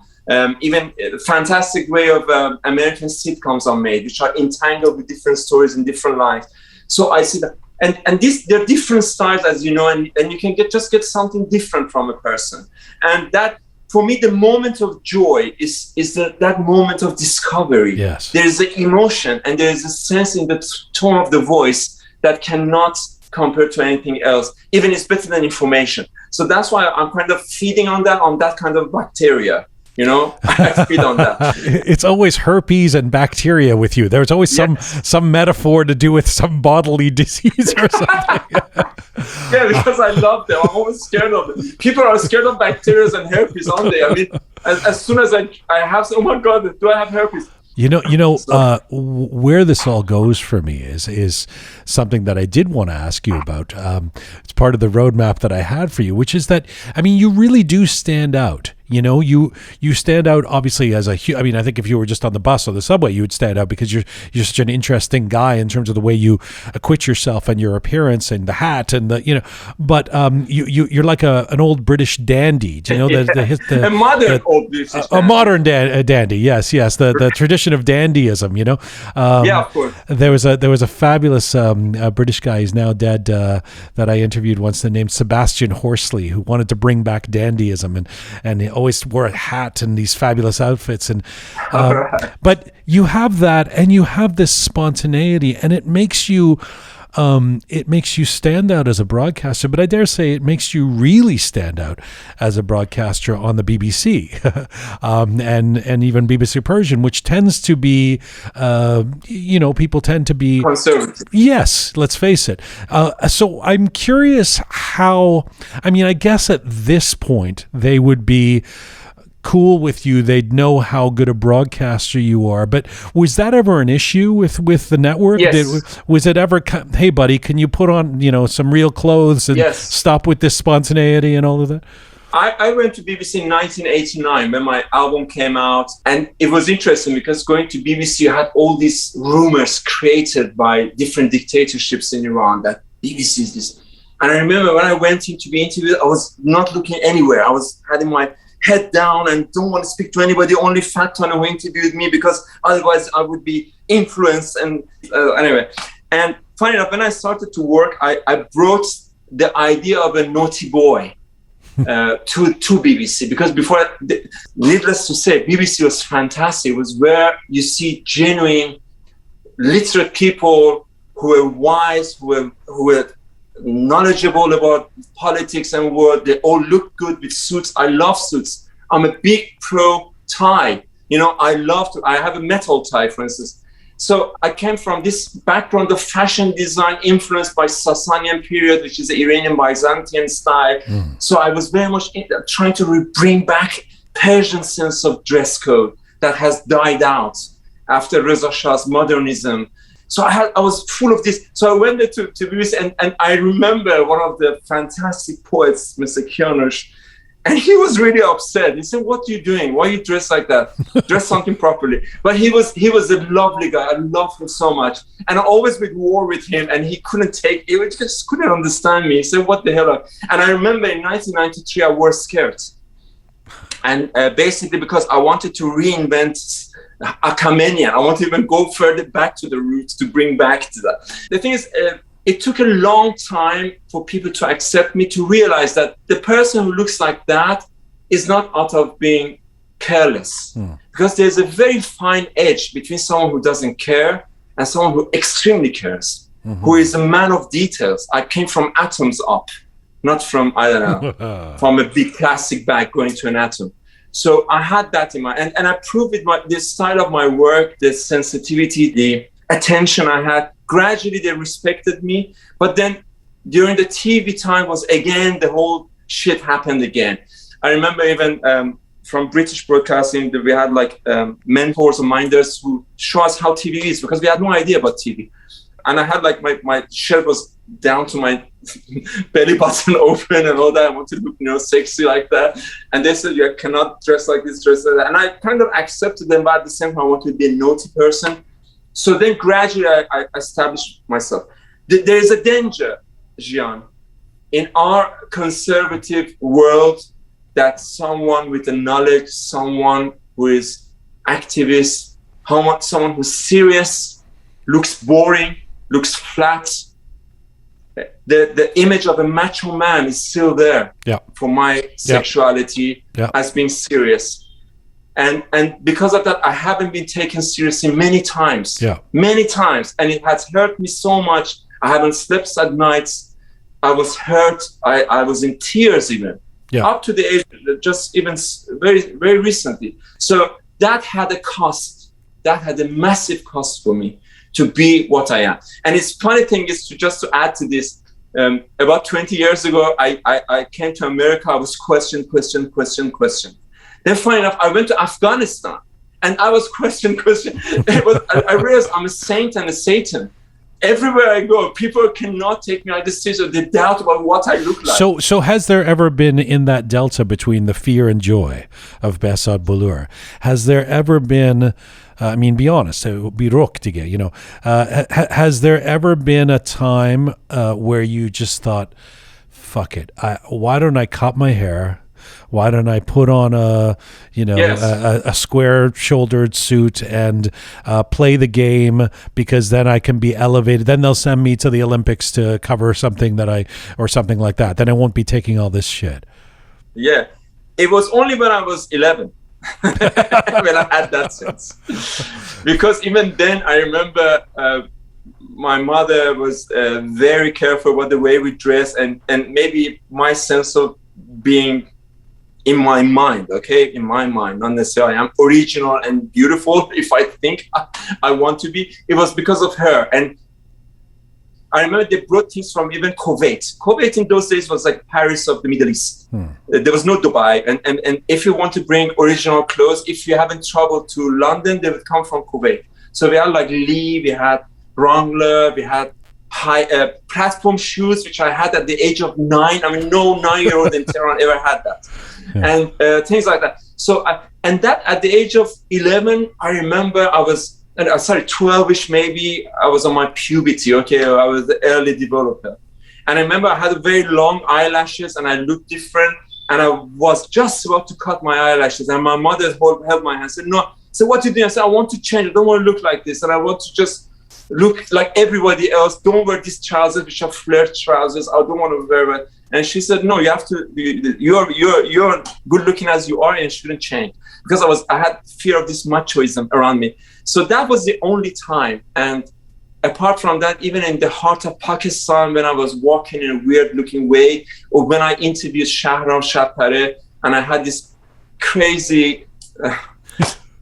Even a fantastic way of American sitcoms are made, which are entangled with different stories and different lives. So I see that, and there are different styles, as you know, and you can get something different from a person, and that. For me, the moment of joy is that moment of discovery. Yes. There is an emotion and there is a sense in the tone of the voice that cannot compare to anything else. Even it's better than information. So that's why I'm kind of feeding on that kind of bacteria. I feed on that. It's always herpes and bacteria with you. There's always some metaphor to do with some bodily disease or something. Yeah, because I love them. I'm always scared of them. People are scared of bacteria and herpes, aren't they? I mean, as soon as I have, oh my God, do I have herpes? Where this all goes for me is something that I did want to ask you about. It's part of the roadmap that I had for you, which is that, I mean, you really do stand out. You stand out obviously as I think if you were just on the bus or the subway, you would stand out because you're such an interesting guy in terms of the way you acquit yourself and your appearance and the hat and but you're like an old British dandy. Do you know a modern old British dandy. A modern dandy. Yes. The tradition of dandyism. Yeah, of course. There was a fabulous British guy, he's now dead, that I interviewed once, named Sebastian Horsley, who wanted to bring back dandyism and he always wore a hat and these fabulous outfits, and but you have that, and you have this spontaneity, and it makes you stand out as a broadcaster. But I dare say it makes you really stand out as a broadcaster on the BBC and even BBC Persian, which tends to be people tend to be conservative. Yes, let's face it. So I'm curious how. I mean, I guess at this point they would be cool with you. They'd know how good a broadcaster you are. But was that ever an issue with the network? Yes. Was it ever, hey, buddy, can you put on, some real clothes and stop with this spontaneity and all of that? I went to BBC in 1989 when my album came out. And it was interesting because going to BBC, you had all these rumors created by different dictatorships in Iran that BBC is this. And I remember when I went in to be interviewed, I was not looking anywhere. I was having my head down and don't want to speak to anybody, only Fat Tony who interviewed me, because otherwise I would be influenced. And anyway, and funny enough, when I started to work, I brought the idea of a naughty boy to BBC, because before, needless to say, BBC was fantastic. It was where you see genuine, literate people who were wise, who were knowledgeable about politics and world. They all look good with suits. I love suits. I'm a big pro tie. I have a metal tie, for instance. So I came from this background of fashion design influenced by Sasanian period, which is the Iranian Byzantine style. So I was very much trying to bring back Persian sense of dress code that has died out after Reza Shah's modernism. So I was full of this. So I went there to BBC, and I remember one of the fantastic poets, Mr. Kianush, and he was really upset. He said, "What are you doing? Why are you dressed like that? Dress something properly." But he was a lovely guy. I loved him so much. And I always would war with him, and he couldn't take it. He just couldn't understand me. He said, "What the hell?" And I remember in 1993, I wore skirts. And basically because I wanted to reinvent Akamenian. I want to even go further back to the roots to bring back to that. The thing is, it took a long time for people to accept me, to realize that the person who looks like that is not out of being careless. Because there's a very fine edge between someone who doesn't care and someone who extremely cares, who is a man of details. I came from atoms up, not from, I don't know, from a big plastic bag going to an atom. So I had that in mind, and I proved it. The style of my work, the sensitivity, the attention I had. Gradually, they respected me. But then, during the TV time, was again the whole shit happened again. I remember even from British broadcasting that we had mentors and minders who show us how TV is, because we had no idea about TV. And I had my shirt was down to my belly button open and all that. I wanted to look, sexy like that. And they said, you cannot dress like this, dress like that. And I kind of accepted them, but at the same time, I wanted to be a naughty person. So then gradually I established myself. There is a danger, Jian, in our conservative world, that someone with the knowledge, someone who is activist, someone who's serious, looks boring, looks flat. The image of a macho man is still there for my sexuality as being serious. And because of that, I haven't been taken seriously many times. Many times. And it has hurt me so much. I haven't slept at nights. I was hurt. I was in tears even. Up to the age, just even very, very recently. So that had a cost. That had a massive cost for me to be what I am. And it's funny thing is to add to this, about 20 years ago, I came to America. I was questioned. Then funny enough, I went to Afghanistan and I was questioned. I realized I'm a saint and a Satan. Everywhere I go, people cannot take me out of the stage, or they doubt about what I look like. So has there ever been, in that delta between the fear and joy of Behzad Bolour, has there ever been, be honest, be Roqe Team, has there ever been a time where you just thought, fuck it, why don't I cut my hair? Why don't I put on a square-shouldered suit and play the game, because then I can be elevated. Then they'll send me to the Olympics to cover something or something like that. Then I won't be taking all this shit. Yeah, it was only when I was 11 when I had that sense. Because even then, I remember my mother was very careful about the way we dress, and maybe my sense of being in my mind, not necessarily I'm original and beautiful if I think I want to be. It was because of her. And I remember they brought things from even Kuwait. Kuwait in those days was like Paris of the Middle East. There was no Dubai. And if you want to bring original clothes, if you haven't traveled to London, they would come from Kuwait. So we had like Lee, we had Wrangler, we had high platform shoes, which I had at the age of 9. I mean, no 9-year-old in Tehran ever had that. And things like that. So, and that at the age of 11, I remember I was, 12-ish maybe, I was on my puberty, okay? I was the early developer. And I remember I had very long eyelashes and I looked different. And I was just about to cut my eyelashes. And my mother held my hand and said, no. So what you do? I said, I want to change. I don't want to look like this. And I want to just look like everybody else. Don't wear these trousers, which are flirt trousers. I don't want to wear it. And she said, no, you have to, you're good looking as you are and it shouldn't change. Because I had fear of this machoism around me. So that was the only time. And apart from that, even in the heart of Pakistan, when I was walking in a weird looking way, or when I interviewed Shahram Shahpare, and I had this crazy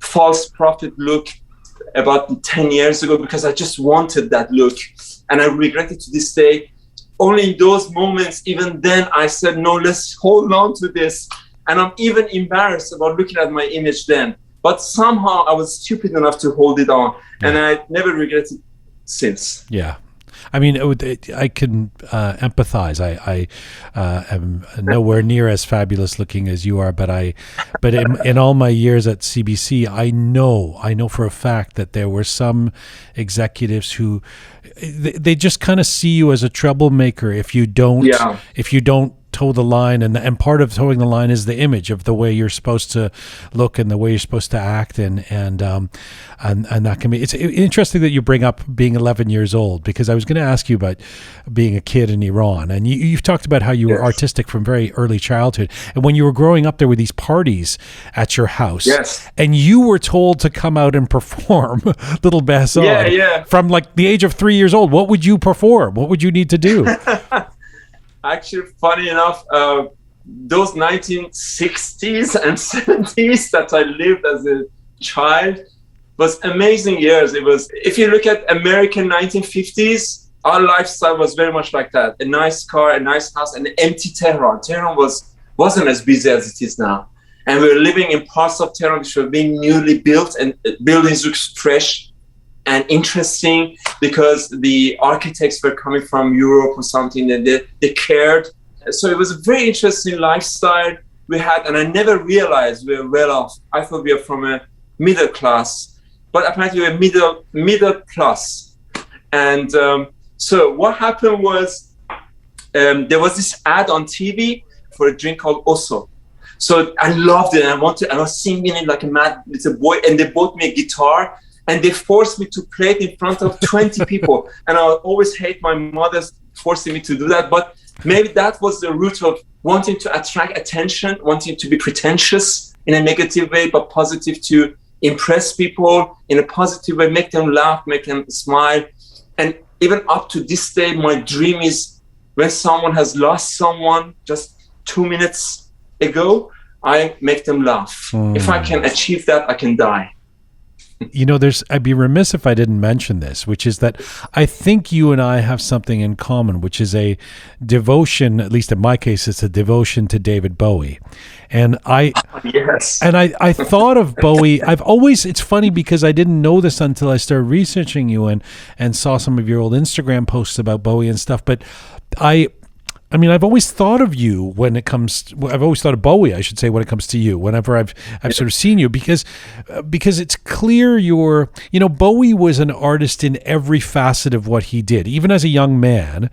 false prophet look about 10 years ago, because I just wanted that look. And I regret it to this day. Only in those moments, even then, I said, no, let's hold on to this. And I'm even embarrassed about looking at my image then. But somehow I was stupid enough to hold it on. And I never regret it since. Yeah. I mean, I can empathize. I am nowhere near as fabulous looking as you are, but in all my years at CBC, I know for a fact that there were some executives who they just kind of see you as a troublemaker if you don't toe the line, and part of towing the line is the image of the way you're supposed to look and the way you're supposed to act, and that can be. It's interesting that you bring up being 11 years old, because I was going to ask you about being a kid in Iran, and you've talked about how you were artistic from very early childhood, and when you were growing up, there were these parties at your house, and you were told to come out and perform Little Behzad from like the age of 3 years old. What would you perform? What would you need to do? Actually, funny enough, those 1960s and 70s that I lived as a child was amazing years. It was, if you look at American 1950s, our lifestyle was very much like that. A nice car, a nice house, and an empty Tehran. Tehran wasn't as busy as it is now. And we were living in parts of Tehran which were being newly built, and buildings looked fresh and interesting because the architects were coming from Europe or something, and they cared. So it was a very interesting lifestyle we had, and I never realized we were well off. I thought we were from a middle class, but apparently we were middle plus. And so what happened was there was this ad on TV for a drink called Oso. So I loved it, and I was singing it like a mad little boy, and they bought me a guitar. And they forced me to play it in front of 20 people. And I always hate my mother forcing me to do that. But maybe that was the root of wanting to attract attention, wanting to be pretentious in a negative way, but positive, to impress people in a positive way, make them laugh, make them smile. And even up to this day, my dream is when someone has lost someone just 2 minutes ago, I make them laugh. If I can achieve that, I can die. You know, I'd be remiss if I didn't mention this, which is that I think you and I have something in common, which is a devotion, at least in my case, it's a devotion to David Bowie. And I thought of Bowie. It's funny because I didn't know this until I started researching you and saw some of your old Instagram posts about Bowie and stuff. But I mean, I've always thought of you when it comes. I've always thought of Bowie, I should say, when it comes to you. Whenever I've sort of seen you, because it's clear Bowie was an artist in every facet of what he did. Even as a young man,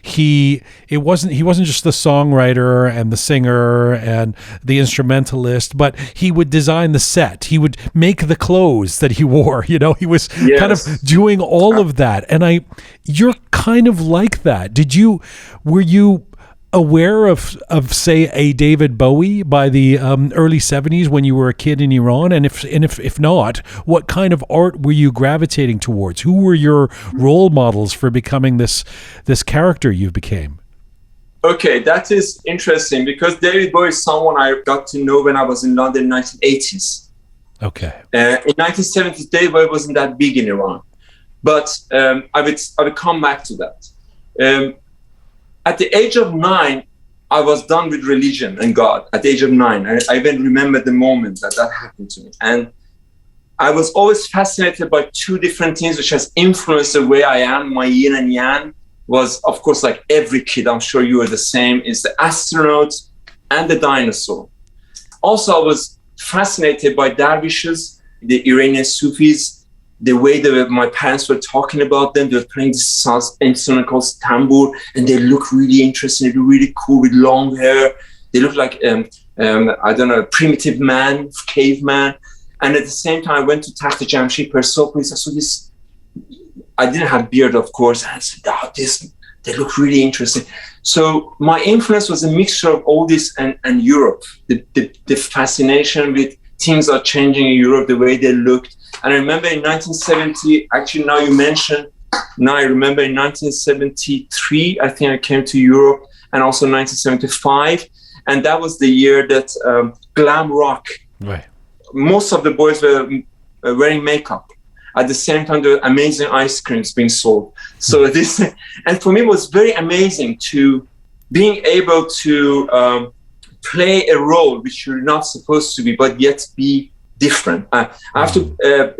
he wasn't just the songwriter and the singer and the instrumentalist, but he would design the set. He would make the clothes that he wore. He was kind of doing all of that. And you're kind of like that. Were you aware of say a David Bowie by the early 70s when you were a kid in Iran? And if not, what kind of art were you gravitating towards? Who were your role models for becoming this character you became? Okay, that is interesting, because David Bowie is someone I got to know when I was in London in the 1980s. Okay. In 1970s, David Bowie wasn't that big in Iran. But I would come back to that. At the age of 9, I was done with religion and God. At the age of 9, I even remember the moment that happened to me. And I was always fascinated by two different things which has influenced the way I am. My yin and yang was, of course, like every kid, I'm sure you are the same, is the astronaut and the dinosaur. Also, I was fascinated by dervishes, the Iranian Sufis, the way that my parents were talking about them. They were playing this instrument called tambour, and they look really interesting, they look really cool with long hair. They look like, I don't know, a primitive man, caveman. And at the same time, I went to Takht Jamshid, Persepolis. I saw this. I didn't have beard, of course. And I said, "Oh, they look really interesting." So my influence was a mixture of all this and Europe. The fascination with things are changing in Europe, the way they looked. And I remember in 1970. Actually, now you mentioned. Now I remember in 1973. I think I came to Europe, and also 1975, and that was the year that glam rock. Right. Most of the boys were wearing makeup. At the same time, there were amazing ice creams being sold. So this, and for me, it was very amazing to being able to play a role which you're not supposed to be, but yet be different. I have to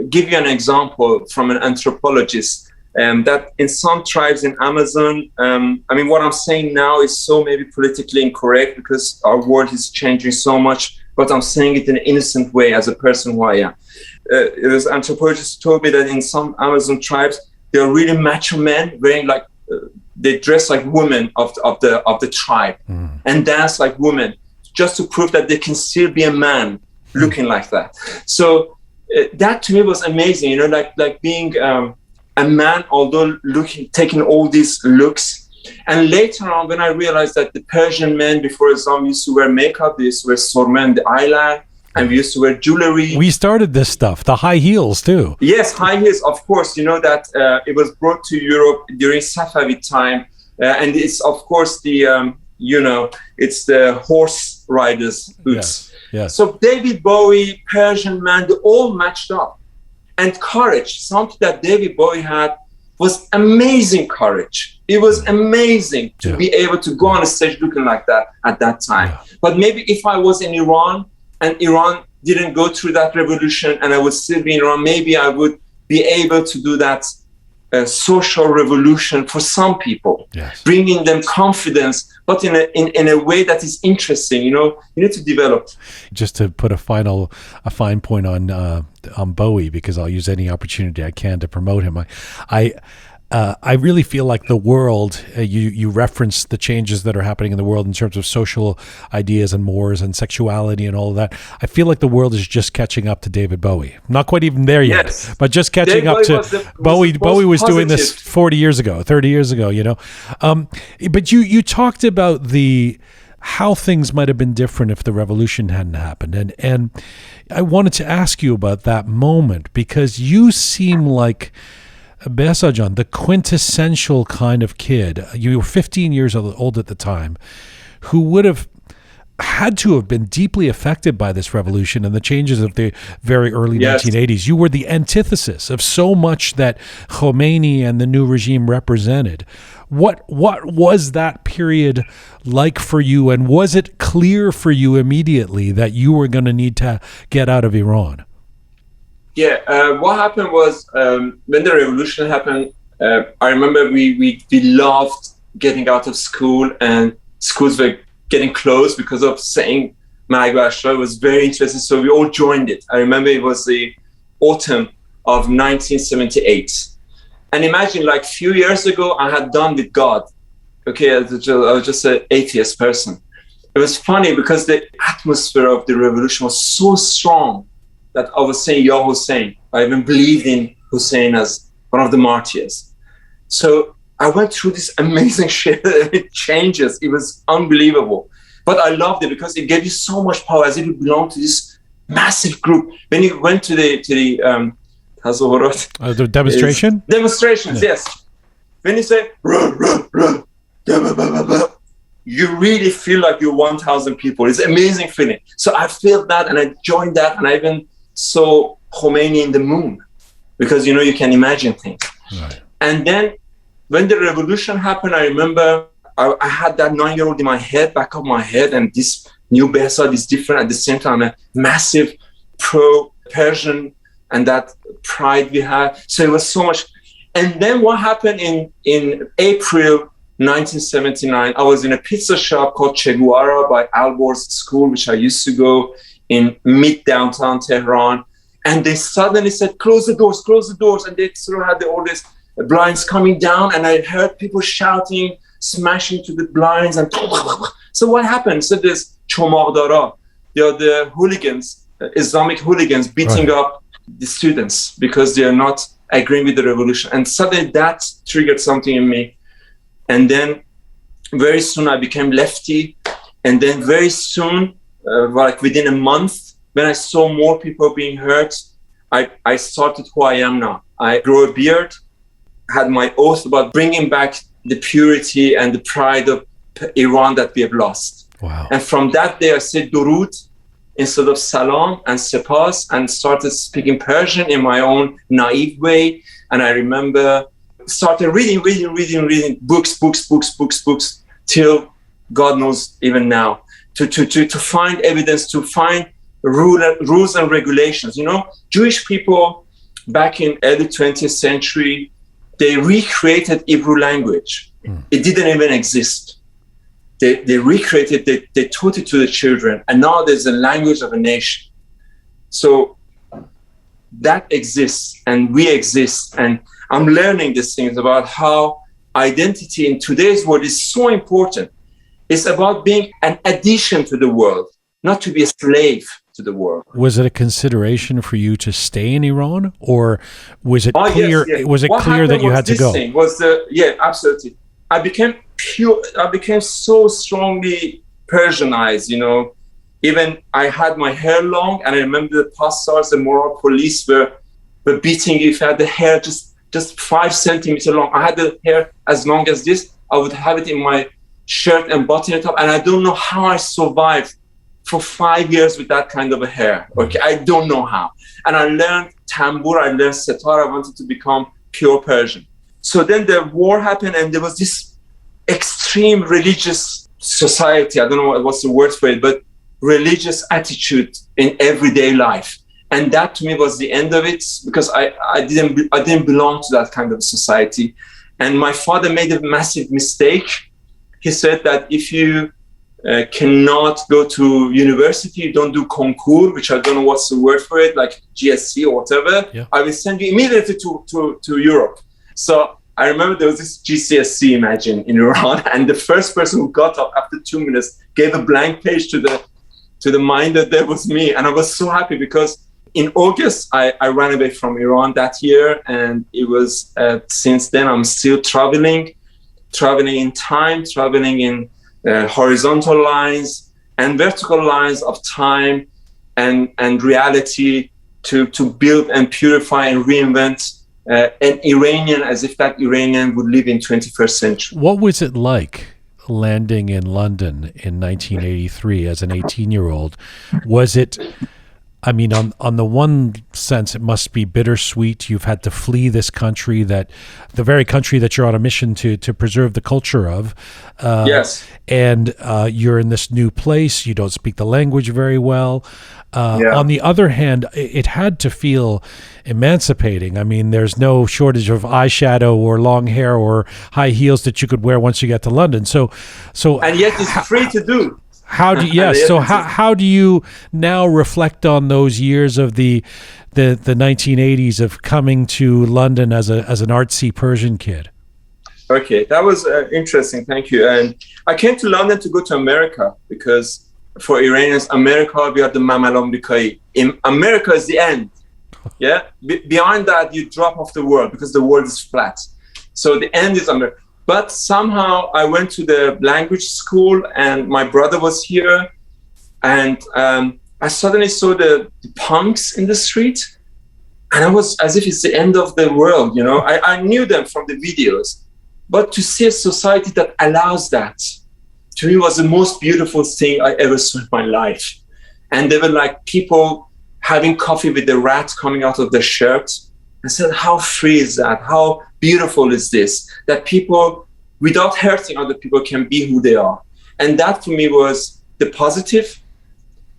give you an example from an anthropologist. That in some tribes in Amazon, I mean, what I'm saying now is so maybe politically incorrect because our world is changing so much. But I'm saying it in an innocent way as a person who I am. It was anthropologists who told me that in some Amazon tribes, they are really macho men wearing like, they dress like women of the tribe and dance like women, just to prove that they can still be a man looking like that. So that to me was amazing, you know, like being a man, although taking all these looks. And later on, when I realized that the Persian men before Islam used to wear makeup, they used to wear surma and the eyeliner, and we used to wear jewelry. We started this stuff, the high heels too. Yes, high heels, of course. You know that it was brought to Europe during Safavid time. And it's, of course, the, you know, it's the horse riders' boots. Yes. So David Bowie, Persian man, they all matched up. And courage, something that David Bowie had, was amazing courage. It was amazing to be able to go on a stage looking like that at that time. Yeah. But maybe if I was in Iran and Iran didn't go through that revolution and I would still be in Iran, maybe I would be able to do that social revolution for some people, bringing them confidence, but in a way that is interesting. You know, you need to develop. Just to put a fine point on Bowie, because I'll use any opportunity I can to promote him. I really feel like the world, you reference the changes that are happening in the world in terms of social ideas and mores and sexuality and all of that. I feel like the world is just catching up to David Bowie. Not quite even there yet, but just catching David up to Bowie. Bowie was doing this 40 years ago, 30 years ago, you know. But you talked about how things might have been different if the revolution hadn't happened. And I wanted to ask you about that moment, because you seem like, Behzad, the quintessential kind of kid. You were 15 years old at the time, who would have had to have been deeply affected by this revolution and the changes of the very early 1980s. You were the antithesis of so much that Khomeini and the new regime represented. What was that period like for you, and was it clear for you immediately that you were going to need to get out of Iran? Yeah, what happened was when the revolution happened, I remember we loved getting out of school, and schools were getting closed because of saying Marg Ashra. It was very interesting, so we all joined it. I remember it was the autumn of 1978. And imagine, like a few years ago, I had done with God. Okay, I was just an atheist person. It was funny because the atmosphere of the revolution was so strong that I was saying, Ya Hussein. I even believed in Hussein as one of the martyrs. So I went through this amazing changes. It was unbelievable. But I loved it because it gave you so much power, as if you belonged to this massive group. When you went to the demonstration? Demonstrations, yes. When you say, you really feel like you're 1,000 people. It's an amazing feeling. So I felt that, and I joined that, and I even saw Khomeini in the moon, because, you know, you can imagine things. Right. And then when the revolution happened, I remember I had that 9-year-old in my head, back of my head, and this new Behzad is different. At the same time, a massive pro-Persian and that pride we had. So it was so much. And then what happened in April 1979, I was in a pizza shop called Che Guevara by Alborz School, which I used to go in mid-downtown Tehran. And they suddenly said, close the doors. And they sort of had all these blinds coming down. And I heard people shouting, smashing to the blinds. And so what happened? So there's Chomagdara, the hooligans, Islamic hooligans beating up the students because they are not agreeing with the revolution. And suddenly that triggered something in me. And then very soon I became lefty. And then very soon, like within a month, when I saw more people being hurt, I started who I am now. I grew a beard, had my oath about bringing back the purity and the pride of Iran that we have lost. Wow. And from that day, I said Durud instead of Salam and Sepas, and started speaking Persian in my own naive way. And I remember started reading books till God knows even now to find evidence, to find rules and regulations. You know, Jewish people back in early 20th century, they recreated Hebrew language. It didn't even exist. They recreated, they taught it to the children, and now there's a language of a nation. So that exists, and we exist, and I'm learning these things about how identity in today's world is so important. It's about being an addition to the world, not to be a slave to the world. Was it a consideration for you to stay in Iran, or was it clear? Yes. Was it what clear that you had to go? Absolutely. I became so strongly Persianized, you know. Even I had my hair long, and I remember the passers, the moral police were beating you if you had the hair just 5 centimeters long. I had the hair as long as this. I would have it in my shirt and button it up, and I don't know how I survived for 5 years with that kind of a hair. Okay, I don't know how. And I learned tambur, I learned setar. I wanted to become pure Persian. So then the war happened, and there was this extreme religious society. I don't know what's the word for it, but religious attitude in everyday life. And that to me was the end of it, because I didn't belong to that kind of society. And my father made a massive mistake. He said that if you cannot go to university, you don't do concours, which I don't know what's the word for it, like GSC or whatever, I will send you immediately to Europe. So I remember there was this GCSE, imagine, in Iran, and the first person who got up after 2 minutes gave a blank page to the minder. That was me, and I was so happy because in August I ran away from Iran that year, and it was since then I'm still traveling in time, traveling in horizontal lines and vertical lines of time and reality to build and purify and reinvent an Iranian as if that Iranian would live in 21st century. What was it like landing in London in 1983 as an 18-year-old? Was it, I mean, on the one sense, it must be bittersweet. You've had to flee this country, the very country that you're on a mission to preserve the culture of. Yes. And you're in this new place. You don't speak the language very well. On the other hand, it had to feel emancipating. I mean, there's no shortage of eyeshadow or long hair or high heels that you could wear once you get to London. So, and yet it's free to do. How do you now reflect on those years of the 1980s of coming to London as an artsy Persian kid? Okay, that was interesting. Thank you. And I came to London to go to America because for Iranians, America, we are the Mamal Amrikai. In America is the end. Yeah. Beyond that, you drop off the world because the world is flat. So the end is America. But somehow I went to the language school, and my brother was here, and I suddenly saw the punks in the street, and I was as if it's the end of the world. You know, I knew them from the videos, but to see a society that allows that, to me, was the most beautiful thing I ever saw in my life. And they were like people having coffee with the rat coming out of their shirt. I said, how free is that? How beautiful is this, that people, without hurting other people, can be who they are. And that for me was the positive.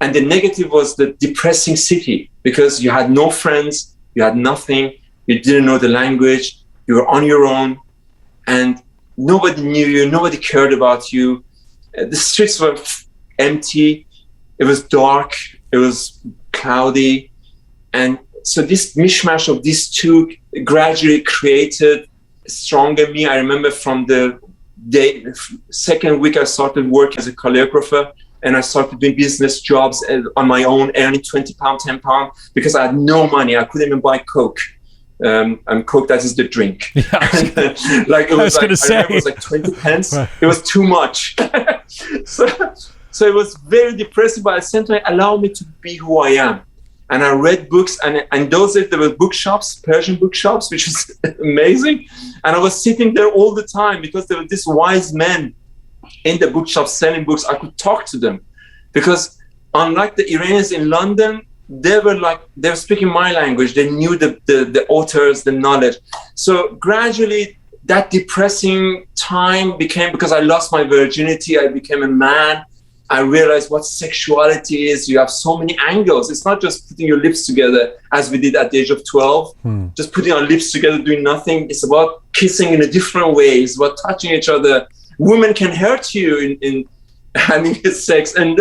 And the negative was the depressing city, because you had no friends, you had nothing, you didn't know the language, you were on your own, and nobody knew you, nobody cared about you. The streets were empty, it was dark, it was cloudy. And so this mishmash of these two gradually created stronger me. I remember from the second week I started work as a calligrapher, and I started doing business jobs on my own, earning £20, £10, because I had no money. I couldn't even buy Coke. And Coke, that is the drink. Yeah, like it was I remember it was like 20 pence. Right. It was too much. so it was very depressing, but at the same time, it allowed me to be who I am. And I read books, and those days there were bookshops, Persian bookshops, which was amazing. And I was sitting there all the time because there were these wise men in the bookshop selling books. I could talk to them, because unlike the Iranians in London, they were speaking my language. They knew the authors, the knowledge. So gradually that depressing time became, because I lost my virginity, I became a man. I realized what sexuality is. You have so many angles. It's not just putting your lips together as we did at the age of 12, just putting our lips together, doing nothing. It's about kissing in a different way. It's about touching each other. Women can hurt you in having sex. And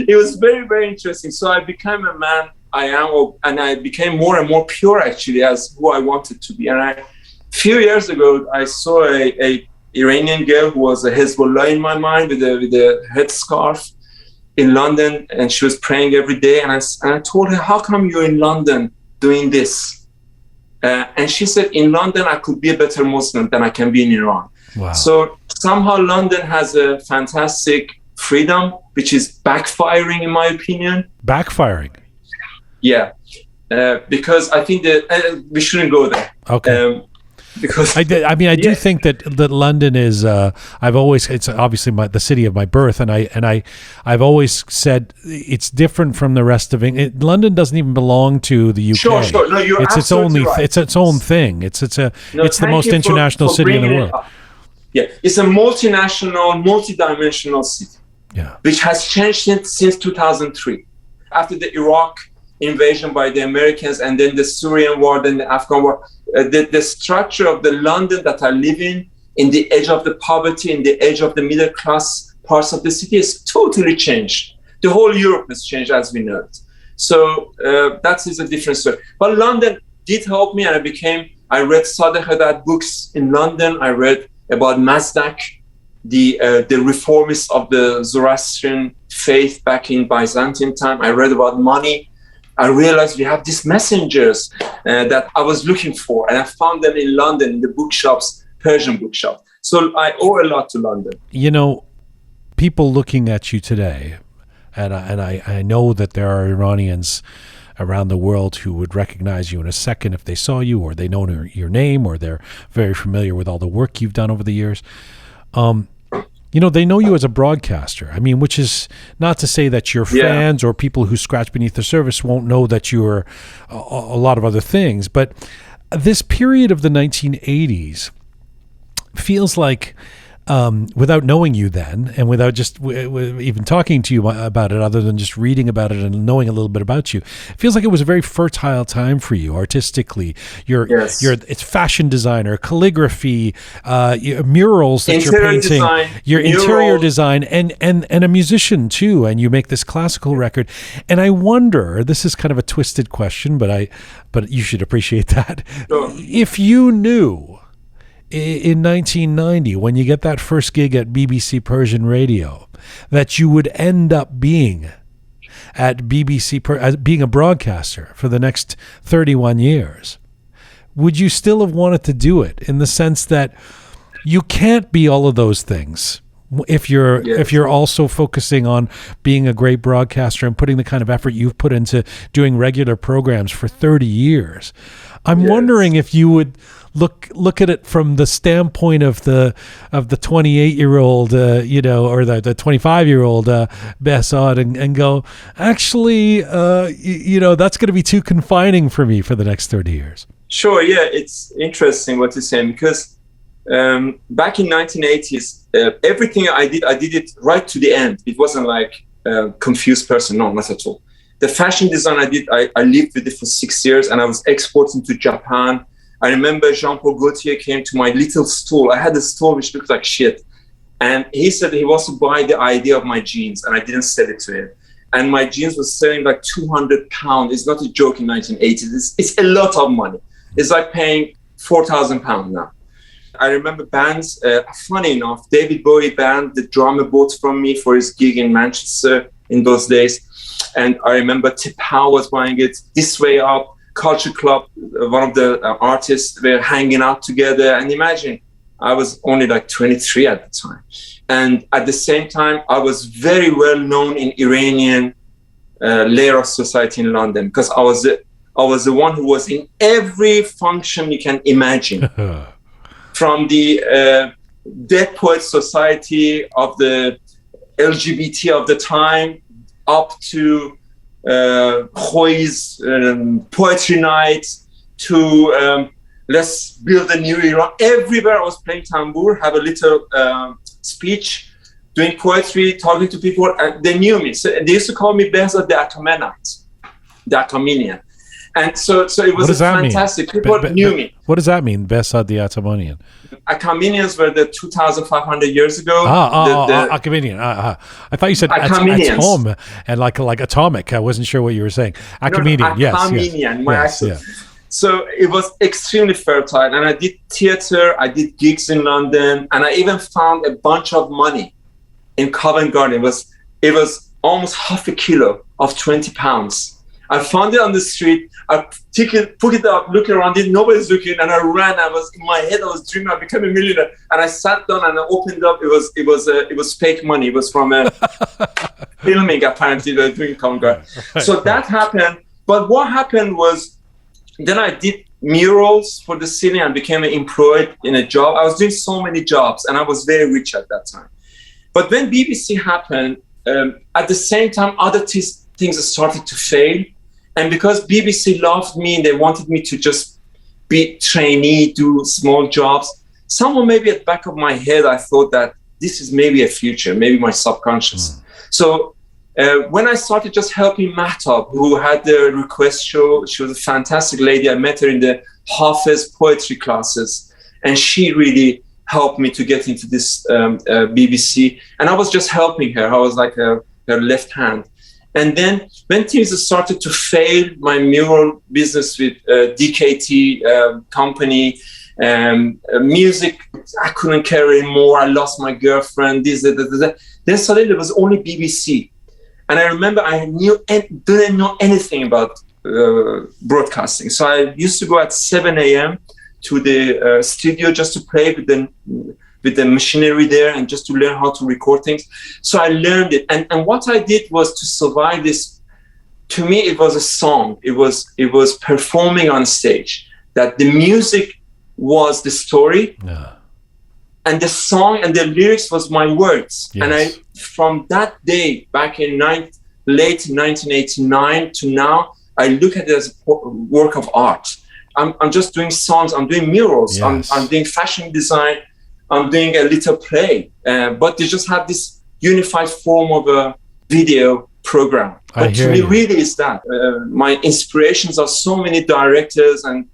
it was very, very interesting. So I became a man and I became more and more pure, actually, as who I wanted to be. And a few years ago, I saw a Iranian girl who was a Hezbollah in my mind with a headscarf in London, and she was praying every day. And I told her, how come you're in London doing this? And she said, in London, I could be a better Muslim than I can be in Iran. Wow. So somehow London has a fantastic freedom, which is backfiring, in my opinion. Backfiring? Yeah. Because I think that we shouldn't go there. Okay. Because I do think that London is it's obviously the city of my birth, and I've always said it's different from the rest of England. London doesn't even belong to the UK. Sure. No, you're absolutely right. It's its own thing. It's the most international city in the world. Yeah, it's a multinational, multidimensional city. Yeah, which has changed since 2003, after the Iraq invasion by the Americans, and then the Syrian war, then the Afghan war. The structure of the London that I live in the edge of the poverty, in the edge of the middle class parts of the city, is totally changed. The whole Europe has changed as we know it. So that is a different story. But London did help me, and I read Sadegh Haddad books in London. I read about Mazdak, the reformists of the Zoroastrian faith back in Byzantine time. I read about money. I realized we have these messengers that I was looking for, and I found them in London, in the bookshops, Persian bookshops. So I owe a lot to London. You know, people looking at you today, and I know that there are Iranians around the world who would recognize you in a second if they saw you, or they know your name, or they're very familiar with all the work you've done over the years. They know you as a broadcaster. I mean, which is not to say that your fans or people who scratch beneath the surface won't know that you're a lot of other things. But this period of the 1980s feels like, without knowing you then, and without just even talking to you about it, other than just reading about it and knowing a little bit about you, it feels like it was a very fertile time for you artistically. It's fashion designer, calligraphy, murals that you're painting, your interior design, and a musician too. And you make this classical record. And I wonder, this is kind of a twisted question, but you should appreciate that. Sure. If you knew in 1990, when you get that first gig at BBC Persian Radio, that you would end up being at BBC, being a broadcaster for the next 31 years, would you still have wanted to do it, in the sense that you can't be all of those things if you're also focusing on being a great broadcaster and putting the kind of effort you've put into doing regular programs for 30 years, I'm wondering if you would look at it from the standpoint of the 28-year-old, or the 25-year-old Behzad, and go, actually, that's going to be too confining for me for the next 30 years. Sure, yeah, it's interesting what you're saying, because back in 1980s, everything I did it right to the end. It wasn't like a confused person, no, not at all. The fashion design I lived with it for 6 years, and I was exporting to Japan. I remember Jean-Paul Gaultier came to my little store. I had a store which looked like shit. And he said he wants to buy the idea of my jeans, and I didn't sell it to him. And my jeans was selling like £200. It's not a joke in 1980s. It's a lot of money. It's like paying £4,000 now. I remember bands, funny enough, David Bowie band, the drummer bought from me for his gig in Manchester in those days. And I remember Tip Howe was buying it, This Way Up, Culture Club, one of the artists were hanging out together. And imagine, I was only like 23 at the time. And at the same time, I was very well known in Iranian layer of society in London, because I was the one who was in every function you can imagine. From the Dead Poets Society of the LGBT of the time, up to Khoi's poetry night, to let's build a new Iran. Everywhere I was playing tambour, have a little speech, doing poetry, talking to people, and they knew me. So they used to call me Behzad the Atomenite, the Atominian. And so it was fantastic. People knew me. What does that mean, Behzad the Atominian? Akaminians were the 2,500 years ago. Akaminian. I thought you said atom and like atomic. I wasn't sure what you were saying. Akaminian, yes. Akaminian, my accent. Yeah. So it was extremely fertile. And I did theater, I did gigs in London, and I even found a bunch of money in Covent Garden. It was almost half a kilo of 20 pounds. I found it on the street. I took it up, looked around it. Nobody's looking, and I ran. I was in my head. I was dreaming I became a millionaire. And I sat down and I opened up. It was fake money. It was from filming. Apparently, they were doing Covent Garden. So that happened. But what happened was, then I did murals for the city and became employed in a job. I was doing so many jobs, and I was very rich at that time. But when BBC happened, at the same time, other things started to fail. And because BBC loved me and they wanted me to just be trainee, do small jobs, somewhere maybe at the back of my head, I thought that this is maybe a future, maybe my subconscious. So when I started just helping Mahtab, who had the request show, she was a fantastic lady. I met her in the Hafiz poetry classes, and she really helped me to get into this BBC. And I was just helping her. I was like her left hand. And then when things started to fail, my mural business with DKT company, music, I couldn't carry anymore. I lost my girlfriend, Then suddenly there was only BBC. And I remember I didn't know anything about broadcasting. So I used to go at 7 a.m. to the studio just to play with the machinery there and just to learn how to record things. So I learned it. And what I did was to survive this. To me, it was a song. It was performing on stage. That the music was the story. Yeah. And the song and the lyrics was my words. Yes. And from that day, back in late 1989 to now, I look at it as a work of art. I'm just doing songs. I'm doing murals. Yes. I'm doing fashion design. I'm doing a little play, but they just have this unified form of a video program. But to me, really is that. My inspirations are so many directors, and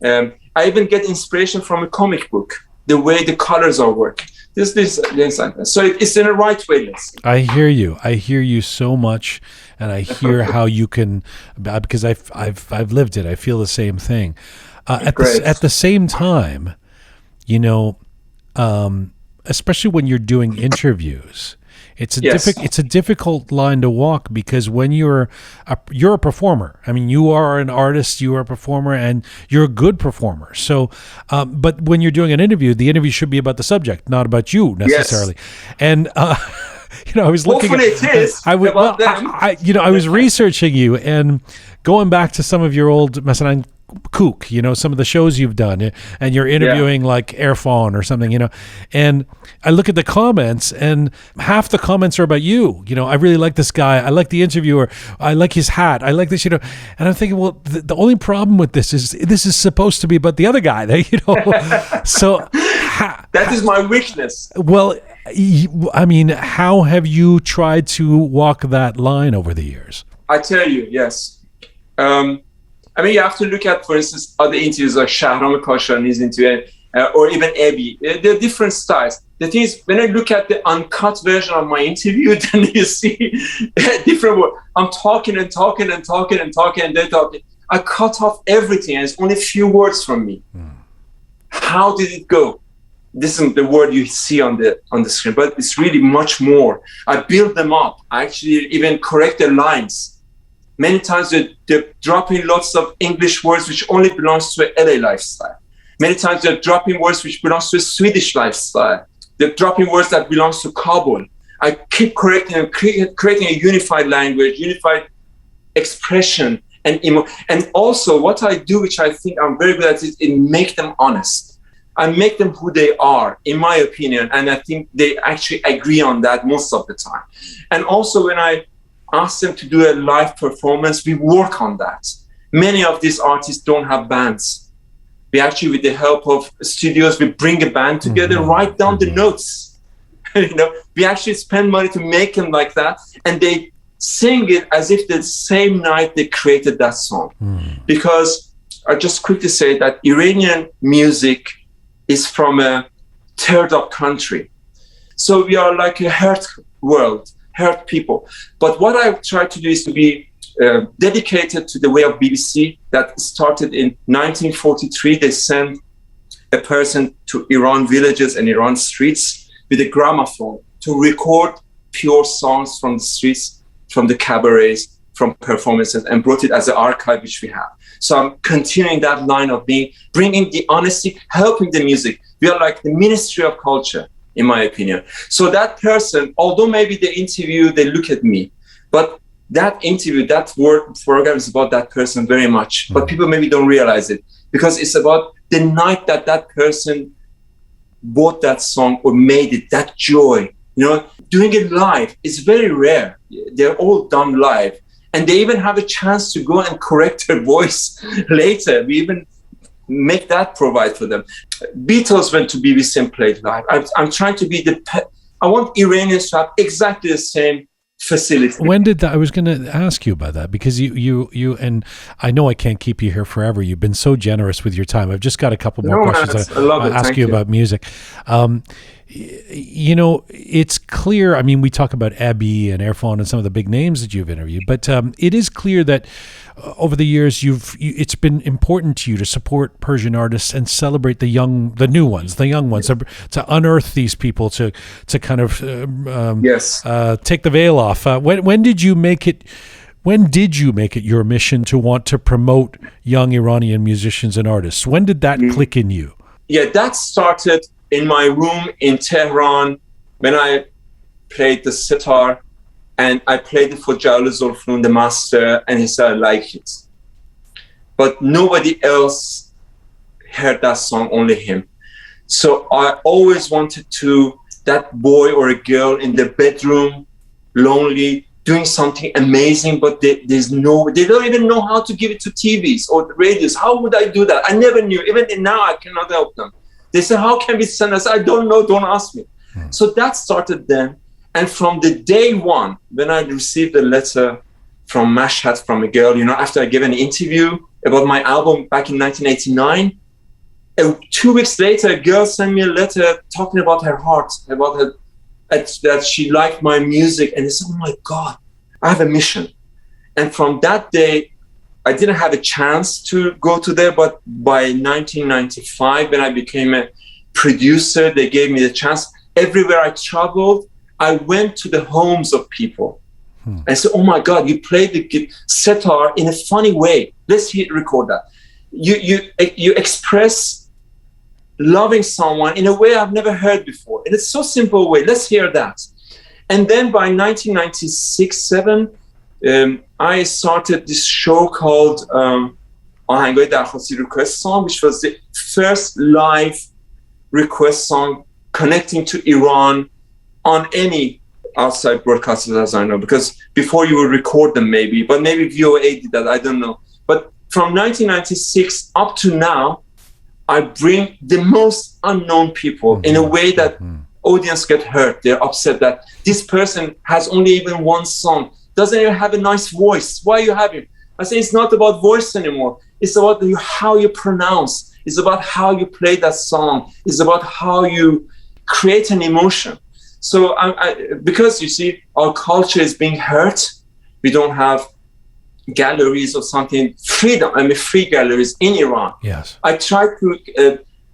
I even get inspiration from a comic book, the way the colors are working. So it's in a right way. Yes. I hear you so much, and I hear how you can, because I've lived it. I feel the same thing. At the same time, especially when you're doing interviews. It's a Yes. it's a difficult line to walk, because when you're a performer. I mean, you are an artist, you are a performer, and you're a good performer. So, but when you're doing an interview, the interview should be about the subject, not about you necessarily. And I was looking. Hopefully it is about them. I was researching you and going back to some of your old Masalan Kook, some of the shows you've done, and you're interviewing like Irfan or something, and I look at the comments, and half the comments are about you. I really like this guy. I like the interviewer. I like his hat. I like this, and I'm thinking, well, the only problem with this is supposed to be about the other guy, so that is my weakness. Well, I mean, how have you tried to walk that line over the years? I tell you, yes. I mean, you have to look at, for instance, other interviews like Shahram Khashani's interview, or even Ebi. They're different styles. The thing is, when I look at the uncut version of my interview, then you see different words. I'm talking and talking and talking and talking, and they're talking. I cut off everything, and it's only a few words from me. How did it go? This is the word you see on the screen, but it's really much more. I build them up. I actually even correct their lines. Many times they're dropping lots of English words which only belongs to a LA lifestyle. Many times they're dropping words which belongs to a Swedish lifestyle. They're dropping words that belongs to Kabul. I keep correcting them, creating a unified language, unified expression, and also what I do, which I think I'm very good at, is make them honest. I make them who they are, in my opinion, and I think they actually agree on that most of the time. And also when I ask them to do a live performance, we work on that. Many of these artists don't have bands. We actually, with the help of studios, we bring a band together, write down the notes. We actually spend money to make them like that, and they sing it as if the same night they created that song. Because I just quickly say that Iranian music is from a third up country. So we are like a hurt world, hurt people. But what I try to do is to be dedicated to the way of BBC that started in 1943. They sent a person to Iran villages and Iran streets with a gramophone to record pure songs from the streets, from the cabarets, from performances, and brought it as an archive, which we have. So I'm continuing that line of bringing the honesty, helping the music. We are like the Ministry of Culture, in my opinion. So that person, although maybe the interview, they look at me, but that interview, that word program is about that person very much. But people maybe don't realize it, because it's about the night that that person bought that song or made it, that joy. Doing it live is very rare. They're all done live. And they even have a chance to go and correct their voice later. We even make that provide for them. Beatles went to BBC and played live. I'm trying to be I want Iranians to have exactly the same facility. When did that? I was going to ask you about that, because you and I know I can't keep you here forever. You've been so generous with your time. I've just got a couple more questions I love it. ask you about music. It's clear. I mean, we talk about Ebi and Irfan and some of the big names that you've interviewed, but it is clear that over the years it's been important to you to support Persian artists and celebrate the young ones, to unearth these people, to kind of take the veil off. When did you make it? When did you make it your mission to want to promote young Iranian musicians and artists? When did that click in you? Yeah, that started in my room in Tehran when I played the sitar, and I played it for Jalal Zulfun, the master, and he said, I like it. But nobody else heard that song, only him. So I always wanted that boy or a girl in the bedroom, lonely, doing something amazing, but they don't even know how to give it to TVs or the radios. How would I do that? I never knew. Even now, I cannot help them. They say, how can we send us? I don't know, don't ask me. So that started then. And from the day one, when I received a letter from Mashhad from a girl, after I gave an interview about my album back in 1989, 2 weeks later, a girl sent me a letter talking about her heart, about that she liked my music. And I said, oh my God, I have a mission. And from that day, I didn't have a chance to go to there, but by 1995, when I became a producer, they gave me the chance. everywhere I traveled, I went to the homes of people. I said, oh my God, you play the sitar in a funny way. Let's record that. You express loving someone in a way I've never heard before. And it's so simple way. Let's hear that. And then by 1996-7, I started this show called Ahangay Darkhwasti Request Song, which was the first live request song connecting to Iran on any outside broadcasters, as I know, because before you would record them maybe, but maybe VOA did that, I don't know. But from 1996 up to now, I bring the most unknown people in a way that audience get hurt. They're upset that this person has only even one song, doesn't even have a nice voice. Why you have him? I say it's not about voice anymore. It's about how you pronounce. It's about how you play that song. It's about how you create an emotion. So because you see, our culture is being hurt. We don't have galleries or something, free galleries in Iran. Yes. I try to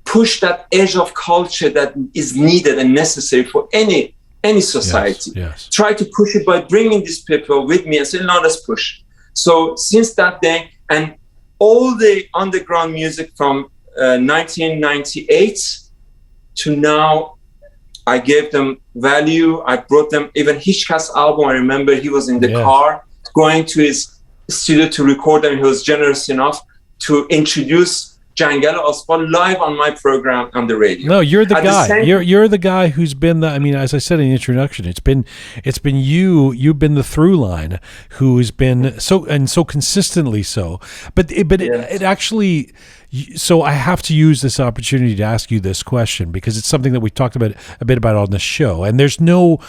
push that edge of culture that is needed and necessary for any society. Yes. Try to push it by bringing these people with me and say, no, let's push. So since that day, and all the underground music from 1998 to now, I gave them value. I brought them even Hishkas album. I remember he was in the car going to his studio to record them. He was generous enough to introduce Jangal Asfal live on my program on the radio. No, you're the guy. You're the guy who's been the. I mean, as I said in the introduction, it's been you. You've been the through line who's been so consistently so. But it actually. So I have to use this opportunity to ask you this question because it's something that we talked about a bit about on the show, and there's no.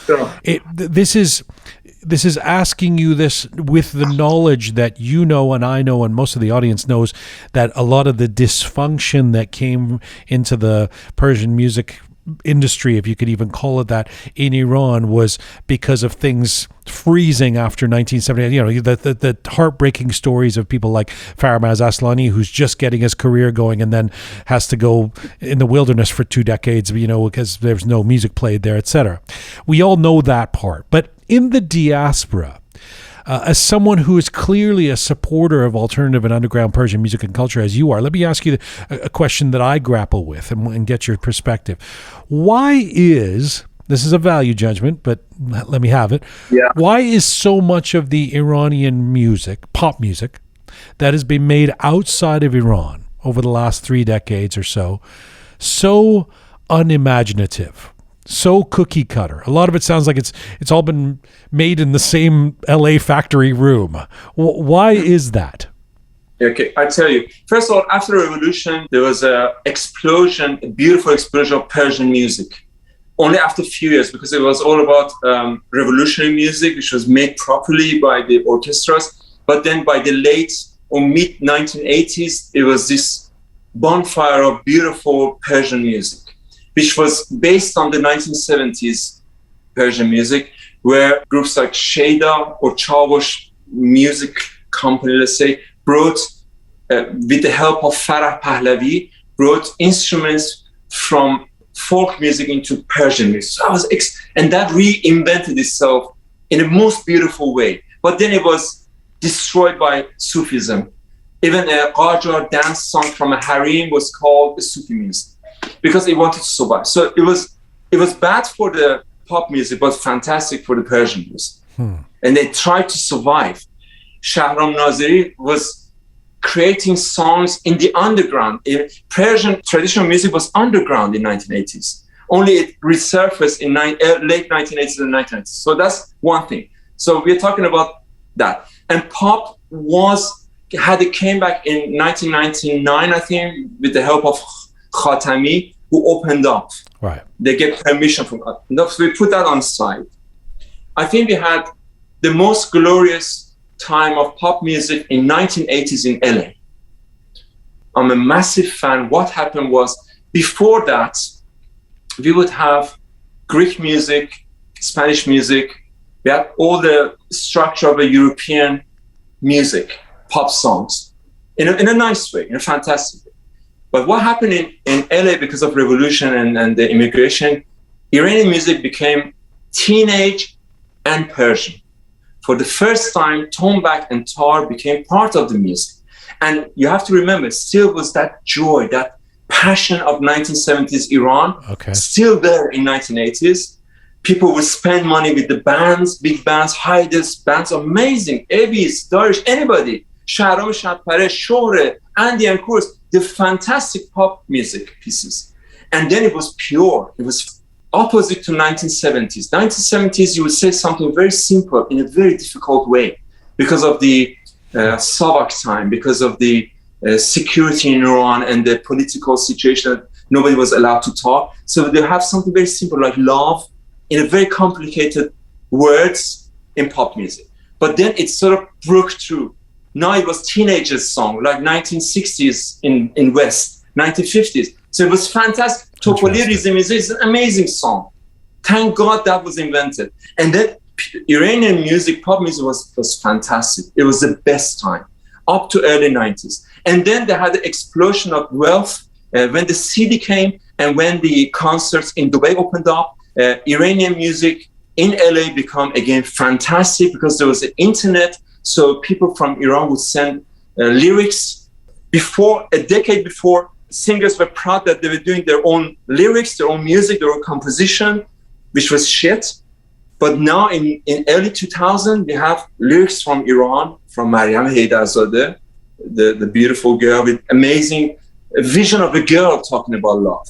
This is asking you this with the knowledge that you know and I know and most of the audience knows that a lot of the dysfunction that came into the Persian music industry, if you could even call it that, in Iran was because of things freezing after 1970. You know, the heartbreaking stories of people like Farmaz Aslani, who's just getting his career going and then has to go in the wilderness for 2 decades, you know, because there's no music played there, etc. We all know that part. But in the diaspora, as someone who is clearly a supporter of alternative and underground Persian music and culture, as you are, let me ask you a question that I grapple with and get your perspective. Why is, this is a value judgment, but let me have it. Yeah. Why is so much of the Iranian music, pop music, that has been made outside of Iran over the last 3 decades or so unimaginative? So cookie cutter. A lot of it sounds like it's all been made in the same LA factory room. Why is that? Okay, I tell you. First of all, after the revolution, there was a beautiful explosion of Persian music. Only after a few years, because it was all about revolutionary music, which was made properly by the orchestras. But then by the late or mid 1980s, it was this bonfire of beautiful Persian music, which was based on the 1970s Persian music, where groups like Sheda or Chawash Music Company, let's say, brought, with the help of Farah Pahlavi, brought instruments from folk music into Persian music. So and that reinvented itself in the most beautiful way. But then it was destroyed by Sufism. Even a Qajar dance song from a harem was called Sufi music, because it wanted to survive. So it was bad for the pop music, but fantastic for the Persian music. And they tried to survive. Shahram Naziri was creating songs in the underground. Persian traditional music was underground in 1980s. Only it resurfaced in late 1980s and 1990s. So that's one thing. So we're talking about that. And pop had a comeback in 1999, I think, with the help of Khatami, who opened up. Right. They get permission from us. No, so we put that on side. I think we had the most glorious time of pop music in 1980s in LA. I'm a massive fan. What happened was, before that, we would have Greek music, Spanish music. We had all the structure of a European music, pop songs, in a nice way, in a fantastic way. But what happened in LA because of revolution and the immigration, Iranian music became teenage and Persian. For the first time, tombak and tar became part of the music. And you have to remember, still was that joy, that passion of 1970s Iran, still there in 1980s. People would spend money with the bands, big bands, highest bands, amazing, Evis, Darish, anybody. Shahram Shadpare, Shore, Andy and Kurs, the fantastic pop music pieces. And then it was pure. It was opposite to 1970s. 1970s, you would say something very simple in a very difficult way because of the Savak time, because of the security in Iran and the political situation. Nobody was allowed to talk. So they have something very simple like love in a very complicated words in pop music. But then it sort of broke through. Now it was teenagers' song, like 1960s in West, 1950s. So it was fantastic. Topoli Rizim is an amazing song. Thank God that was invented. And then Iranian music, pop music was fantastic. It was the best time, up to early 90s. And then they had the explosion of wealth when the CD came and when the concerts in Dubai opened up. Iranian music in LA became again fantastic because there was the internet. So people from Iran would send lyrics. Before, a decade before, singers were proud that they were doing their own lyrics, their own music, their own composition, which was shit. But now in early 2000, we have lyrics from Iran, from Maryam Haydarzadeh, the beautiful girl with amazing vision of a girl talking about love.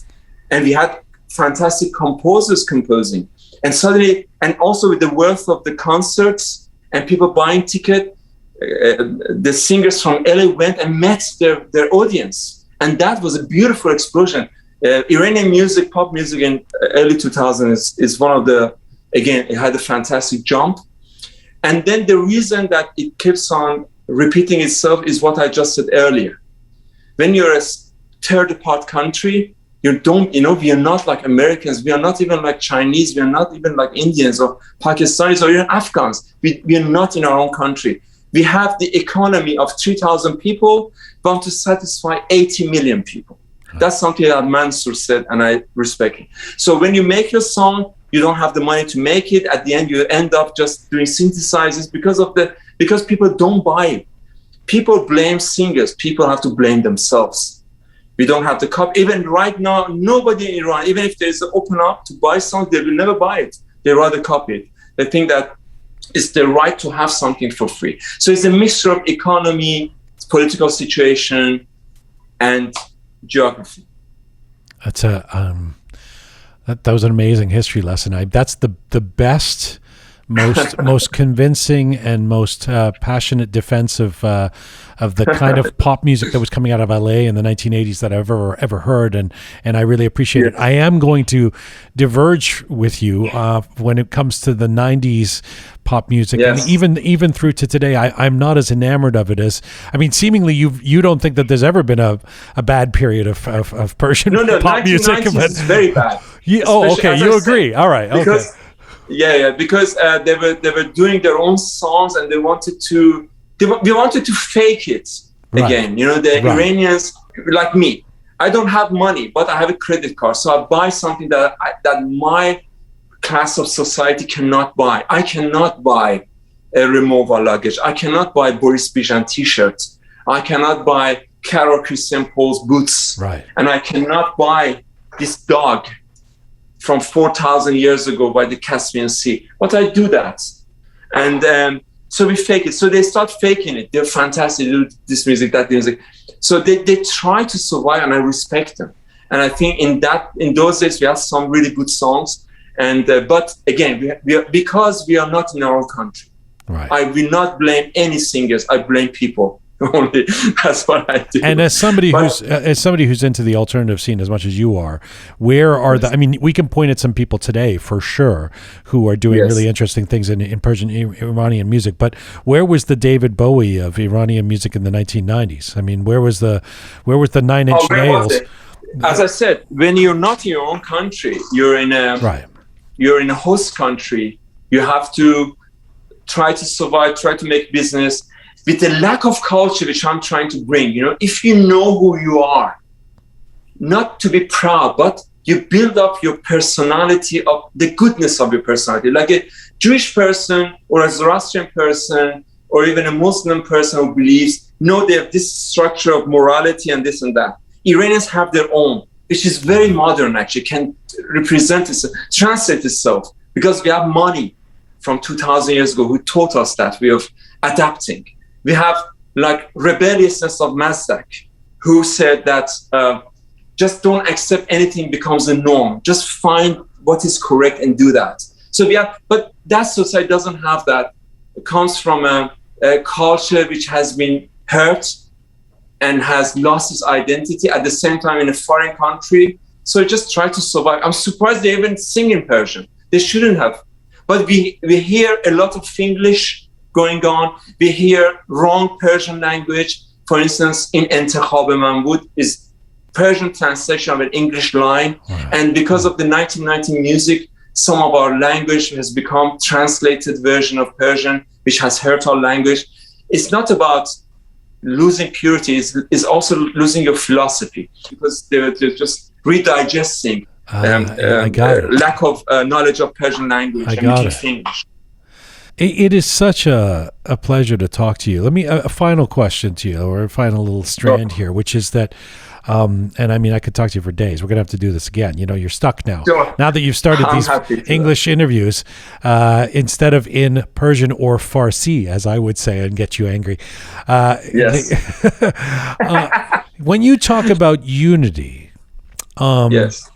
And we had fantastic composers composing. And suddenly, and also with the wealth of the concerts and people buying tickets, the singers from LA went and met their audience. And that was a beautiful explosion. Iranian music, pop music in early 2000s is one of the, again, it had a fantastic jump. And then the reason that it keeps on repeating itself is what I just said earlier. When you're a third part country, we are not like Americans. We are not even like Chinese. We are not even like Indians or Pakistanis or even Afghans. We are not in our own country. We have the economy of 3,000 people, but to satisfy 80 million people. That's something that Mansour said, and I respect it. So when you make your song, you don't have the money to make it. At the end, you end up just doing synthesizers because people don't buy it. People blame singers. People have to blame themselves. We don't have the copy. Even right now, nobody in Iran, even if there's an open up to buy songs, they will never buy it. They rather copy it. They think that it's their right to have something for free. So it's a mixture of economy, political situation, and geography. That's that was an amazing history lesson. That's the best, most convincing, and most passionate defense of the kind of pop music that was coming out of LA in the 1980s that I've ever heard, and I really appreciate it. I am going to diverge with you when it comes to the 90s pop music, and even through to today. I'm not as enamored of it as, I mean, seemingly you don't think that there's ever been a bad period of Persian pop music. But it's very bad. Okay, you agree? All right, because, okay. Because they were doing their own songs, and we wanted to fake it again. The Iranians, like me, I don't have money, but I have a credit card, so I buy something that my class of society cannot buy. I cannot buy a removal luggage. I cannot buy Boris Bijan t-shirts. I cannot buy Carol Christian Paul's boots. Right. And I cannot buy this dog from 4,000 years ago by the Caspian Sea. But I do that. And so we fake it. So they start faking it. They're fantastic. They do this music, that music. So they try to survive, and I respect them. And I think in those days, we had some really good songs. And but again, because we are not in our own country. Right. I will not blame any singers. I blame people. Only that's what I do. And as somebody who's into the alternative scene as much as you are, where are I mean, we can point at some people today for sure who are doing really interesting things in Persian Iranian music. But where was the David Bowie of Iranian music in the 1990s? I mean, where was the 9 Inch Nails? As I said, when you're not in your own country, you're in a host country. You have to try to survive, try to make business. With the lack of culture, which I'm trying to bring, if you know who you are, not to be proud, but you build up your personality, of the goodness of your personality. Like a Jewish person or a Zoroastrian person or even a Muslim person who believes, no, they have this structure of morality and this and that. Iranians have their own, which is very modern, actually, can represent itself, translate itself, because we have money from 2,000 years ago who taught us that way of adapting. We have like rebelliousness of Mazdak, who said that just don't accept anything becomes a norm. Just find what is correct and do that. So we have, but that society doesn't have that. It comes from a culture which has been hurt and has lost its identity at the same time in a foreign country. So just try to survive. I'm surprised they even sing in Persian. They shouldn't have. But we hear a lot of English going on. We hear wrong Persian language. For instance, in Entekhab Manbud is Persian translation of an English line. Right. And because of the 1990 music, some of our language has become translated version of Persian, which has hurt our language. It's not about losing purity, it's also losing your philosophy, because they're just redigesting lack of knowledge of Persian language and English. It is such a pleasure to talk to you. Let me a final question to you, or a final little strand here, which is that, and I mean, I could talk to you for days. We're going to have to do this again. You know, you're stuck now. Sure. Now that you've started these English interviews, instead of in Persian or Farsi, as I would say, and get you angry. Yes. When you talk about unity, yes.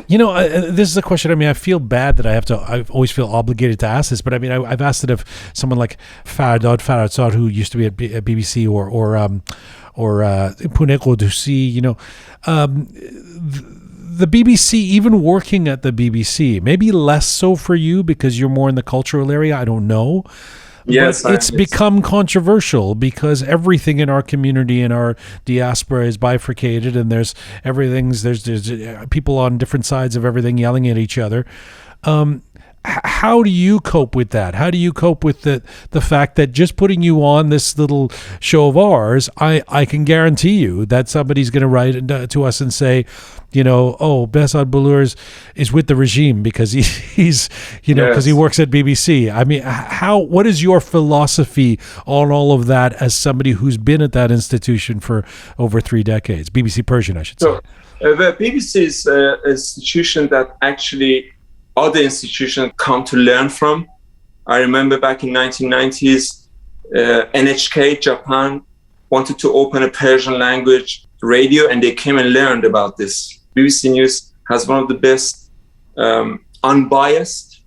You know, this is a question. I mean, I feel bad that I always feel obligated to ask this, but I mean, I've asked it of someone like Faradsad, who used to be at BBC, or Pune Qudusi, you know, the BBC, even working at the BBC, maybe less so for you because you're more in the cultural area. I don't know. Yes, but it's become controversial because everything in our community, in our diaspora, is bifurcated, and there's people on different sides of everything yelling at each other. How do you cope with that? How do you cope with the fact that just putting you on this little show of ours, I can guarantee you that somebody's going to write to us and say, you know, oh, Behzad Bolour is with the regime because he's you know, because he works at BBC. I mean, what is your philosophy on all of that as somebody who's been at that institution for over 3 decades? BBC Persian, I should say. So, the BBC is an institution that actually other institutions come to learn from. I remember back in 1990s, NHK Japan wanted to open a Persian language radio, and they came and learned about this. BBC News has one of the best unbiased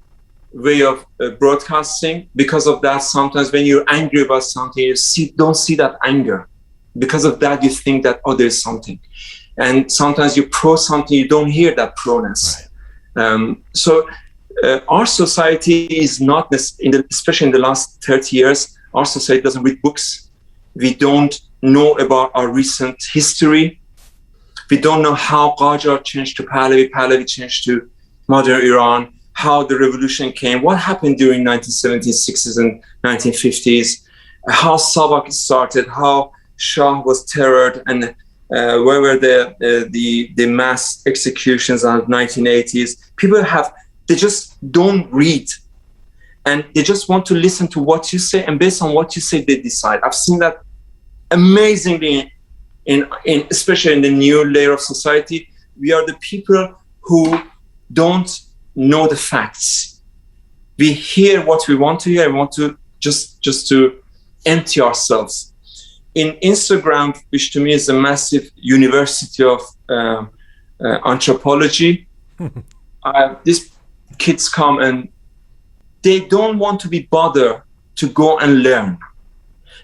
way of broadcasting. Because of that, sometimes when you're angry about something, you don't see that anger. Because of that, you think that, oh, there's something. And sometimes you pro something, you don't hear that proness. Right. So our society is not, especially in the last 30 years, our society doesn't read books. We don't know about our recent history. We don't know how Qajar changed to Pahlavi, Pahlavi changed to modern Iran, how the revolution came, what happened during 1970s, 60s, and 1950s, how Sabak started, how Shah was terrored, and where were the mass executions of 1980s. People they just don't read, and they just want to listen to what you say, and based on what you say, they decide. I've seen that amazingly in especially in the new layer of society. We are the people who don't know the facts. We hear what we want to hear and want to just to empty ourselves. In Instagram, which to me is a massive university of anthropology, these kids come and they don't want to be bothered to go and learn.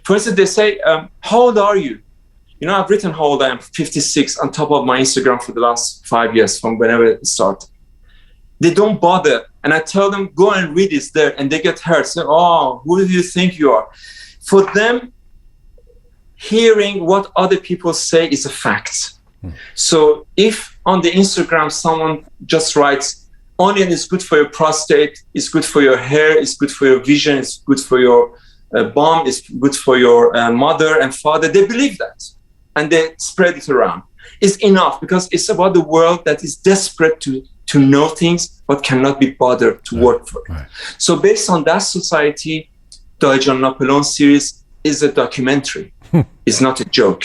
For instance, they say, how old are you? You know, I've written how old I am, 56, on top of my Instagram for the last 5 years, from whenever it started. They don't bother. And I tell them, go and read this there. And they get hurt. Say, oh, who do you think you are? For them, hearing what other people say is a fact. So if on the Instagram, someone just writes, onion is good for your prostate, it's good for your hair, it's good for your vision, it's good for your bum, it's good for your mother and father, they believe that. And they spread it around. is enough, because it's about the world that is desperate to know things but cannot be bothered to work for it. So based on that society, Dajan Napoleon series is a documentary. It's not a joke.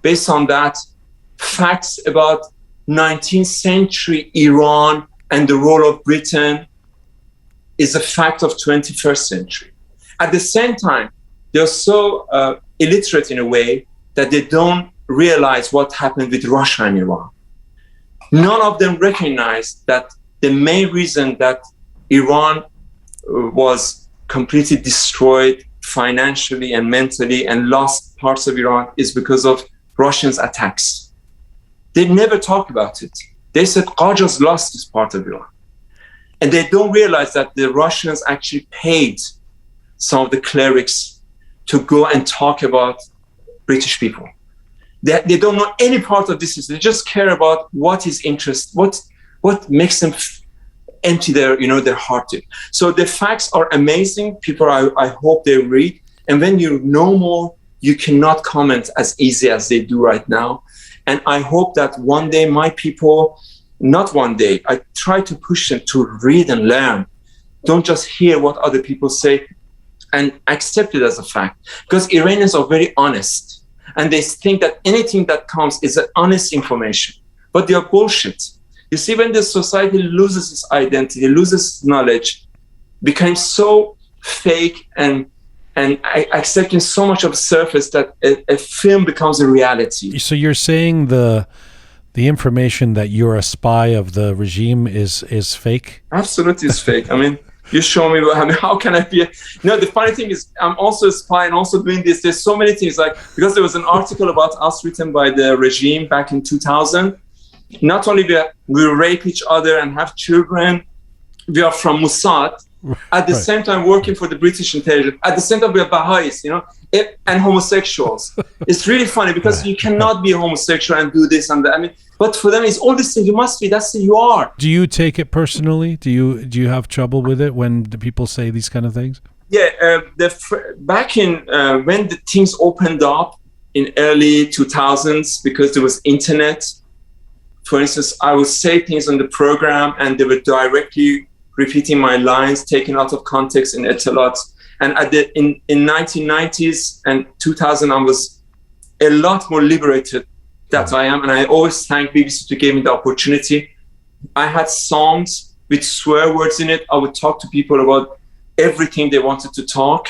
Based on that, facts about 19th century Iran and the role of Britain is a fact of 21st century. At the same time, they're so illiterate in a way that they don't realize what happened with Russia and Iran. None of them recognize that the main reason that Iran was completely destroyed financially and mentally and lost parts of Iran is because of Russians' attacks. They never talk about it. They said Qajar's lost this part of Iran. And they don't realize that the Russians actually paid some of the clerics to go and talk about British people. They don't know any part of this. They just care about what is interest, what makes them empty their heart. So the facts are amazing. People, I hope they read. And when you know more, you cannot comment as easy as they do right now. And I hope that one day my people, not one day, I try to push them to read and learn. Don't just hear what other people say and accept it as a fact. Because Iranians are very honest. And they think that anything that comes is an honest information. But they are bullshit. You see, when the society loses its identity, loses its knowledge, becomes so fake and accepting so much of the surface that a film becomes a reality. So you're saying the information that you're a spy of the regime is fake? Absolutely, it's fake. I mean, you show me, how can I be? The funny thing is, I'm also a spy and also doing this. There's so many things, like, because there was an article about us written by the regime back in 2000. Not only we rape each other and have children, we are from Mossad. At the same time, working for the British intelligence. At the same time, we are Baha'is, and homosexuals. It's really funny because you cannot be a homosexual and do this and that. I mean, but for them, it's all this thing. You must be. That's who you are. Do you take it personally? Do you have trouble with it when the people say these kind of things? Yeah. Back in when the things opened up in early 2000s, because there was internet. For instance, I would say things on the program, and they were directly repeating my lines, taken out of context in Etalat. And in 1990s and 2000, I was a lot more liberated that I am. And I always thank BBC to give me the opportunity. I had songs with swear words in it. I would talk to people about everything they wanted to talk,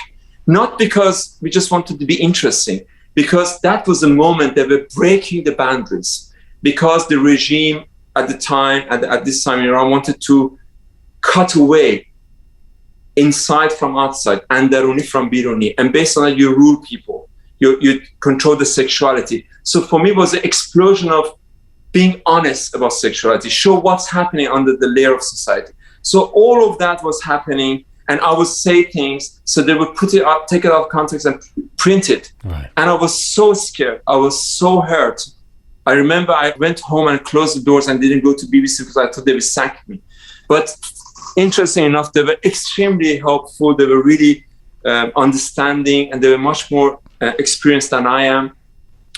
not because we just wanted to be interesting, because that was the moment they were breaking the boundaries, because the regime at the time, at this time in Iran, wanted to cut away inside from outside, andaruni from biruni, and based on that you rule people, you control the sexuality. So for me, it was an explosion of being honest about sexuality, show what's happening under the layer of society. So all of that was happening, and I would say things, so they would put it up, take it out of context and print it. Right. And I was so scared, I was so hurt. I remember I went home and closed the doors and didn't go to BBC because I thought they would sack me. But interesting enough, they were extremely helpful. They were really understanding, and they were much more experienced than I am.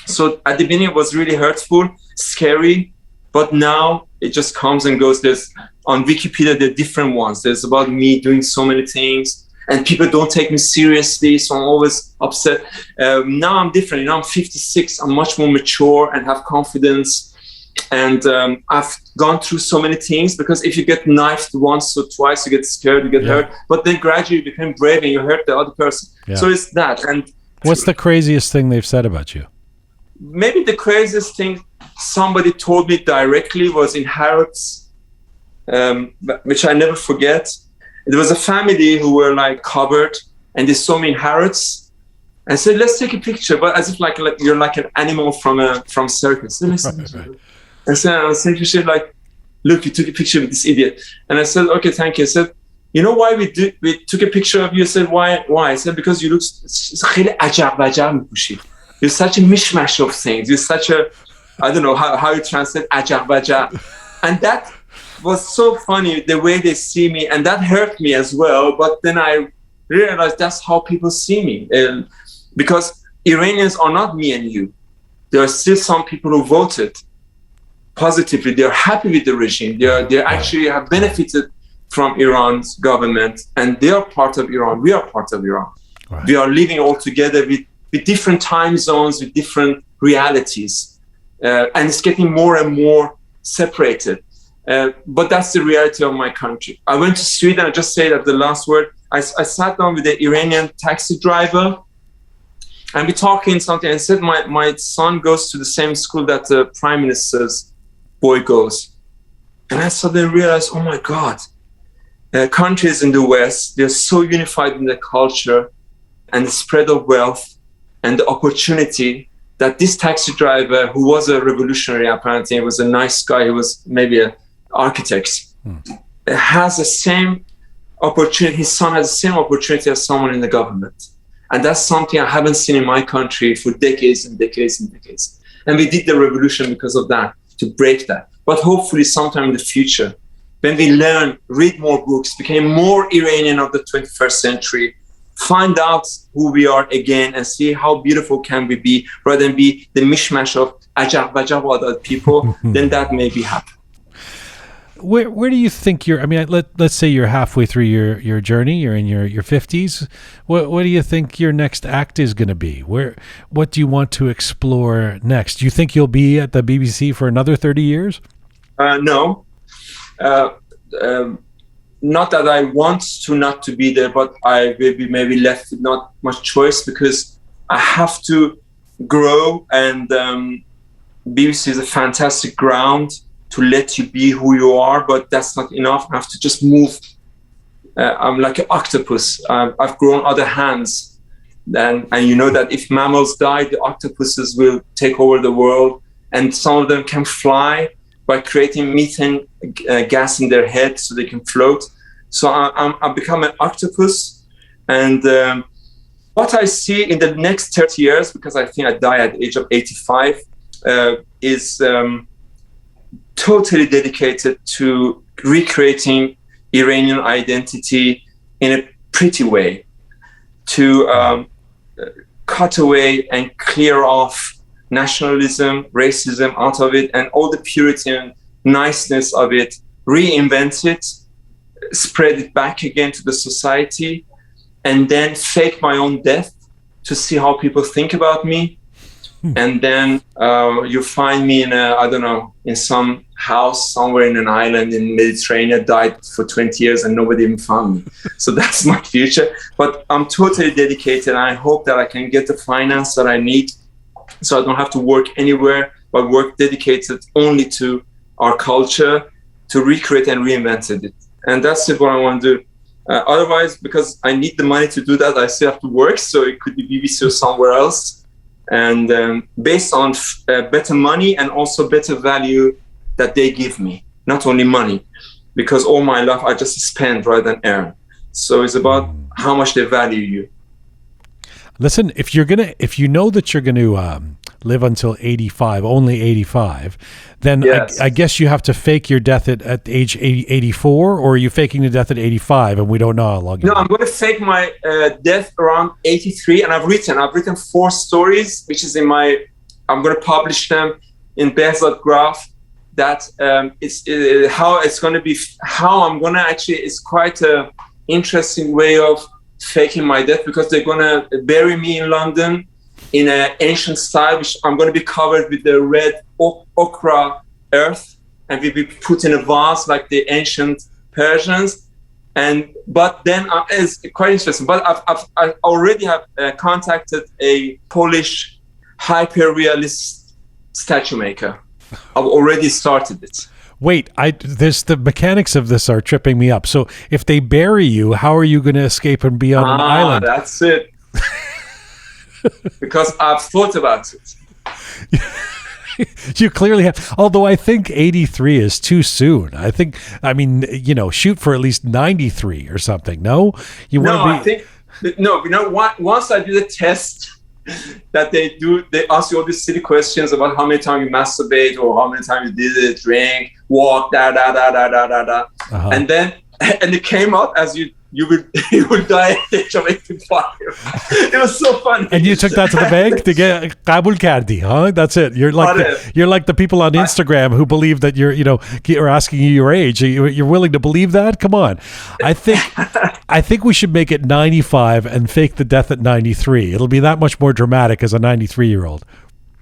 So at the beginning, it was really hurtful, scary, but now it just comes and goes. There's on Wikipedia, there are different ones. There's about me doing so many things, and people don't take me seriously, so I'm always upset. Now I'm different. I'm 56. I'm much more mature and have confidence. And I've gone through so many things, because if you get knifed once or twice, you get scared, you get hurt, but then gradually you become brave and you hurt the other person. So it's that. And what's the craziest thing they've said about you? Maybe the craziest thing somebody told me directly was in Harrods, which I never forget. There was a family who were like covered, and they saw me in Harrods and said, "Let's take a picture," but as if like you're like an animal from circus. I said, I was thinking, like, "Look, you took a picture with this idiot." And I said, "Okay, thank you." I said, "You know why we took a picture of you?" I said, "Why?" I said, "Because you look you're such a mishmash of things. You're such a, I don't know how you translate ajab baja." And that was so funny, the way they see me, and that hurt me as well. But then I realized that's how people see me, because Iranians are not me and you. there are still some people who voted positively. They're happy with the regime. They actually have benefited from Iran's government, and they are part of Iran. We are part of Iran. Right. We are living all together with different time zones, with different realities, and it's getting more and more separated. But that's the reality of my country. I went to Sweden. I just say that the last word. I sat down with the Iranian taxi driver, and we talking something. And said, my son goes to the same school that the Prime Minister's boy goes. And I suddenly realized, oh my God, countries in the West, they're so unified in their culture and the spread of wealth and the opportunity that this taxi driver, who was a revolutionary apparently, he was a nice guy, he was maybe an architect, has the same opportunity. His son has the same opportunity as someone in the government. And that's something I haven't seen in my country for decades and decades and decades. And we did the revolution because of that, to break that. But hopefully sometime in the future, when we learn, read more books, became more Iranian of the 21st century, find out who we are again and see how beautiful can we be, rather than be the mishmash of ajab bajab people, then that may be happen. Where do you think you're? I mean, let's say you're halfway through your journey. You're in your 50s. What do you think your next act is going to be? What do you want to explore next? Do you think you'll be at the BBC for another 30 years? No, not that I want to not to be there, but I will be maybe left with not much choice because I have to grow, and BBC is a fantastic ground to let you be who you are, but that's not enough. I have to just move. I'm like an octopus. I've grown other hands. And you know that if mammals die, the octopuses will take over the world. And some of them can fly by creating methane gas in their head so they can float. So I've become an octopus. And what I see in the next 30 years, because I think I die at the age of 85, is totally dedicated to recreating Iranian identity in a pretty way, to cut away and clear off nationalism, racism out of it, and all the purity and niceness of it, reinvent it, spread it back again to the society, and then fake my own death to see how people think about me. And then you find me in some house somewhere in an island in Mediterranean, died for 20 years and nobody even found me. So that's my future. But I'm totally dedicated, and I hope that I can get the finance that I need so I don't have to work anywhere, but work dedicated only to our culture, to recreate and reinvent it. And that's what I want to do. Otherwise, because I need the money to do that, I still have to work. So it could be BBC or somewhere else. And based on better money and also better value that they give me, not only money, because all my life I just spend rather than earn. So it's about how much they value you. Listen, if you know that you're gonna live until 85, only 85, then yes. I guess you have to fake your death at age 84, or are you faking the death at 85 and we don't know how long? No, I'm going to fake my death around 83, and I've written 4 stories, which is I'm going to publish them in Behzad Graph. That it's how it's going to be, how I'm going to actually, it's quite a interesting way of faking my death, because they're going to bury me in London in an ancient style, which I'm going to be covered with the red ochre earth, and we'll be put in a vase like the ancient Persians. But then it's quite interesting. But I already have contacted a Polish hyper-realist statue maker. I've already started it. Wait, the mechanics of this are tripping me up. So if they bury you, how are you going to escape and be on an island? That's it. Because I've thought about it. You clearly have. Although I think 83 is too soon. Shoot for at least 93 or something. No? Once I do the test that they ask you all these silly questions about how many times you masturbate or how many times you did it, drink, walk, and then and it came out as you you will die at the age of 85. It was so funny. And you took that to the bank to get Kabul Kardi, huh? That's it. You're like the people on Instagram who believe that you're asking you your age. You're willing to believe that? Come on. I think we should make it 95 and fake the death at 93. It'll be that much more dramatic as a 93-year-old.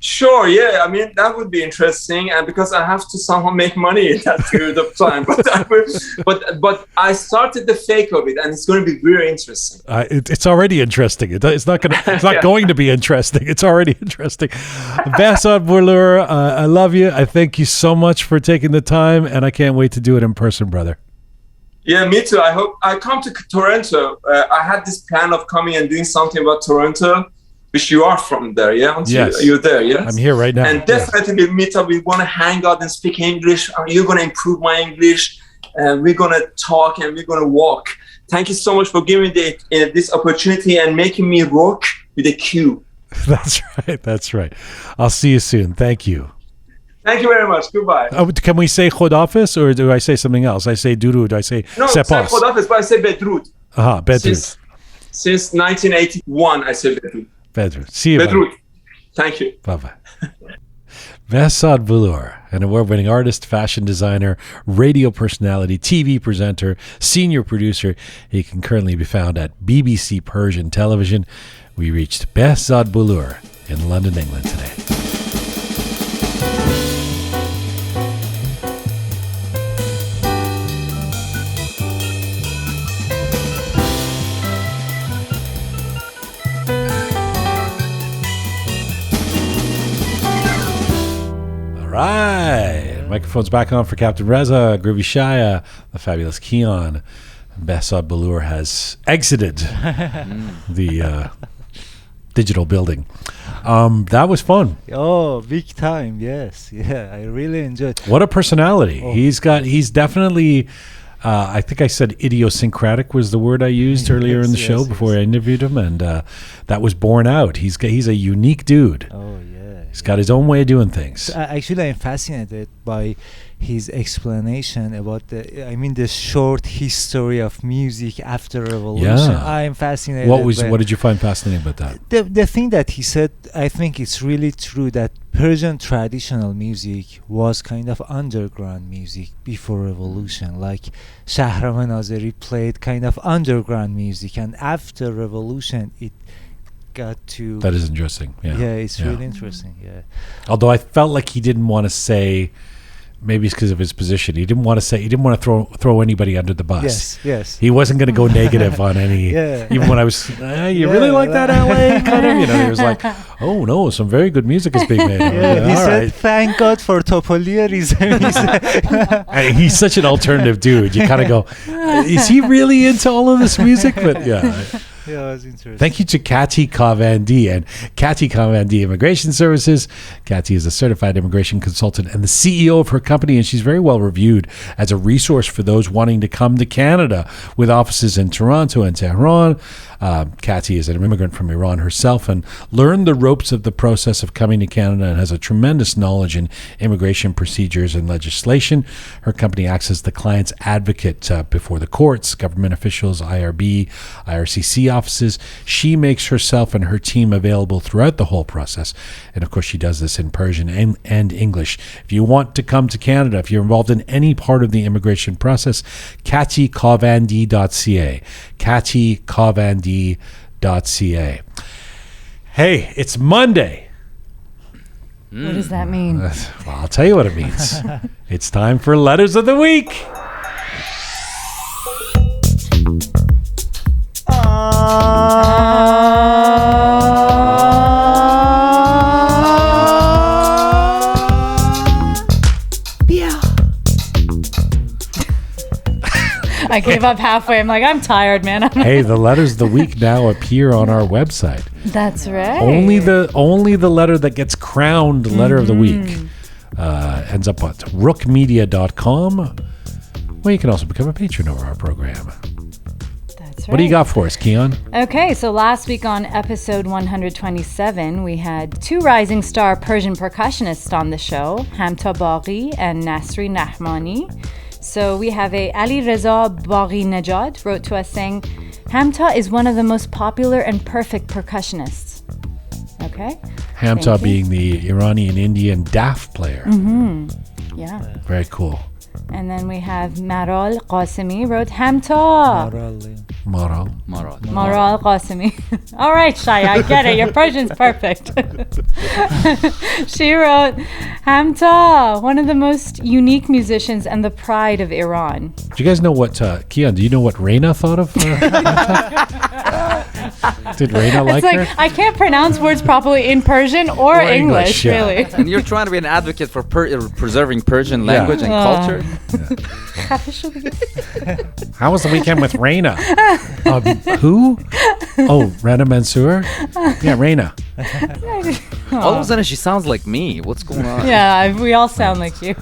Sure, yeah. I mean, that would be interesting, and because I have to somehow make money in that period of time. But I started the fake of it, and it's going to be very interesting. It's already interesting. It's not going to be interesting. It's already interesting. Behzad Bolour, I love you. I thank you so much for taking the time, and I can't wait to do it in person, brother. Yeah, me too. I hope I come to Toronto. I had this plan of coming and doing something about Toronto. Which you are from there, yeah? Yes. You're there, yes? I'm here right now. And definitely we'll meet up. We want to hang out and speak English. You're going to improve my English. And we're going to talk and we're going to walk. Thank you so much for giving me this opportunity and making me rock with a Q. That's right. I'll see you soon. Thank you. Thank you very much. Goodbye. Can we say Khodafis or do I say something else? I say Durud. I say No, Sepas. say Khodafis, but I say Bedrud. Bedrud. Since 1981, I say Bedrud. Bedrud. See you, Bedrud. Thank you. Bye-bye. Behzad Bolour, an award-winning artist, fashion designer, radio personality, TV presenter, senior producer. He can currently be found at BBC Persian television. We reached Behzad Bolour in London, England today. Right. Microphone's back on for Captain Reza, Groovy Shaya, the fabulous Keon. Behzad Bolour has exited the digital building. That was fun. Oh, big time. Yes. Yeah, I really enjoyed. What a personality. Oh. He's definitely I think I said idiosyncratic was the word I used earlier in the show before I interviewed him, and that was borne out. He's a unique dude. Oh, yeah. He's got his own way of doing things. Actually, I'm fascinated by his explanation about the short history of music after revolution. Yeah. I'm fascinated. What did you find fascinating about that? The thing that he said, I think it's really true, that Persian traditional music was kind of underground music before revolution. Like Shahram Nazeri played kind of underground music, and after revolution it got to... That is interesting. Yeah, it's really interesting. Yeah. Although I felt like he didn't want to say, maybe it's because of his position, he didn't want to throw anybody under the bus. Yes. He wasn't going to go negative on any. Even when I was, you really like that LA kind of, he was like, oh no, some very good music is being made. He said, thank God for totalitarianism. He's such an alternative dude. You kind of go, is he really into all of this music? But yeah. Yeah, it was interesting. Thank you to Kati Kavandi and Kati Kavandi Immigration Services. Kati is a certified immigration consultant and the CEO of her company, and she's very well reviewed as a resource for those wanting to come to Canada, with offices in Toronto and Tehran. Kati is an immigrant from Iran herself and learned the ropes of the process of coming to Canada and has a tremendous knowledge in immigration procedures and legislation. Her company acts as the client's advocate before the courts, government officials, IRB, IRCC offices. She makes herself and her team available throughout the whole process. And of course, she does this in Persian and English. If you want to come to Canada, if you're involved in any part of the immigration process, katikavandi.ca. katikavandi.ca. Hey, it's Monday. What does that mean? Well, I'll tell you what it means. It's time for Letters of the Week. I gave up halfway. I'm like, I'm tired, man. Hey, the Letters of the Week now appear on our website. That's right. Only the letter that gets crowned Letter of the Week ends up at rookmedia.com, where you can also become a patron of our program. That's right. What do you got for us, Keon? Okay, so last week on episode 127, we had two rising star Persian percussionists on the show, Hamta Baghi and Nasri Nahmani. So we have a Ali Reza Baghi Najad wrote to us saying, Hamta is one of the most popular and perfect percussionists. Okay. Hamta being the Iranian Indian DAF player. Yeah. Very cool. And then we have Maral Qasimi wrote Hamta. Maral. Maral Qasimi. All right, Shaya, I get it. Your Persian's perfect. She wrote Hamta, one of the most unique musicians and the pride of Iran. Do you guys know what, Kian, do you know what Reina thought of Did Reina like It's like, her? I can't pronounce words properly in Persian or English, yeah. really. And you're trying to be an advocate for preserving Persian language and culture. How was the weekend with Reina? Who? Oh, Rana Mansour? Yeah, Reina. All of a sudden, she sounds like me. What's going on? Yeah, we all sound like you.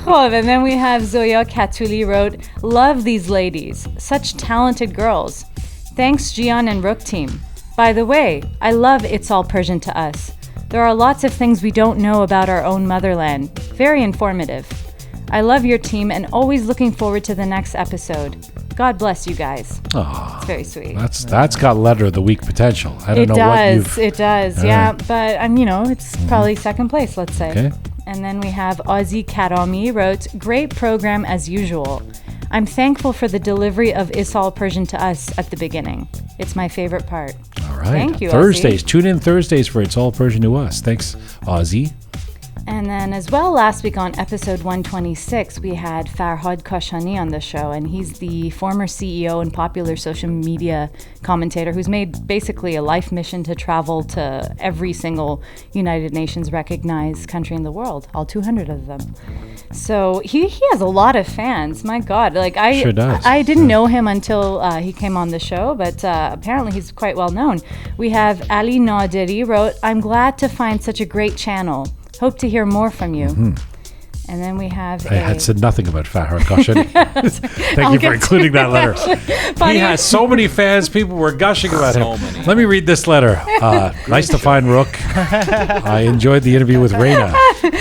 And then we have Zoya Katuli wrote, love these ladies. Such talented girls. Thanks, Jian and Roqe Team. By the way, I love It's All Persian to Us. There are lots of things we don't know about our own motherland. Very informative. I love your team and always looking forward to the next episode. God bless you guys. Oh, It's very sweet. that's got letter of the week potential. I don't know what you've... It does, All yeah. right. But, it's probably second place, let's say. Okay. And then we have Ozzy Karami wrote, great program as usual. I'm thankful for the delivery of It's All Persian to Us at the beginning. It's my favorite part. All right. Thank you, Thursdays. Ozzy. Tune in Thursdays for It's All Persian to Us. Thanks, Ozzy. And then as well, last week on episode 126, we had Farhad Kashani on the show, and he's the former CEO and popular social media commentator who's made basically a life mission to travel to every single United Nations recognized country in the world, all 200 of them. So he has a lot of fans. My God, Sure does. I didn't know him until he came on the show, but apparently he's quite well known. We have Ali Naderi wrote, I'm glad to find such a great channel. Hope to hear more from you. And then we have I had said nothing about Farhad Kashani. Thank I'll you for get including to that letter. Funny. He has so many fans. People were gushing about So him. many. Let me read this letter. Nice to find Roqe. I enjoyed the interview with Reina.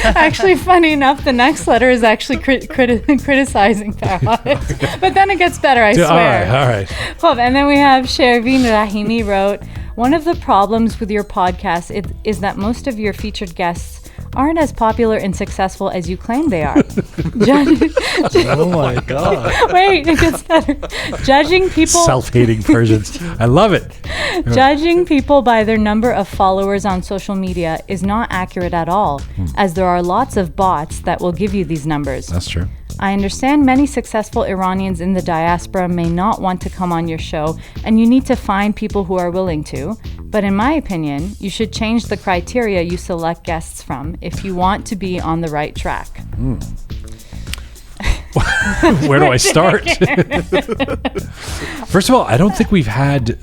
Actually, funny enough, the next letter is actually criticizing Farhad. But then it gets better, I swear. All right. Khub, and then we have Shervin Rahimi wrote, one of the problems with your podcast is that most of your featured guests aren't as popular and successful as you claim they are. Oh my God. Wait, it gets better. Judging people Self-hating Persians. I love it. Judging people by their number of followers on social media is not accurate at all, as there are lots of bots that will give you these numbers. That's true. I understand many successful Iranians in the diaspora may not want to come on your show, and you need to find people who are willing to. But in my opinion, you should change the criteria you select guests from if you want to be on the right track. Where do I start? First of all, I don't think we've had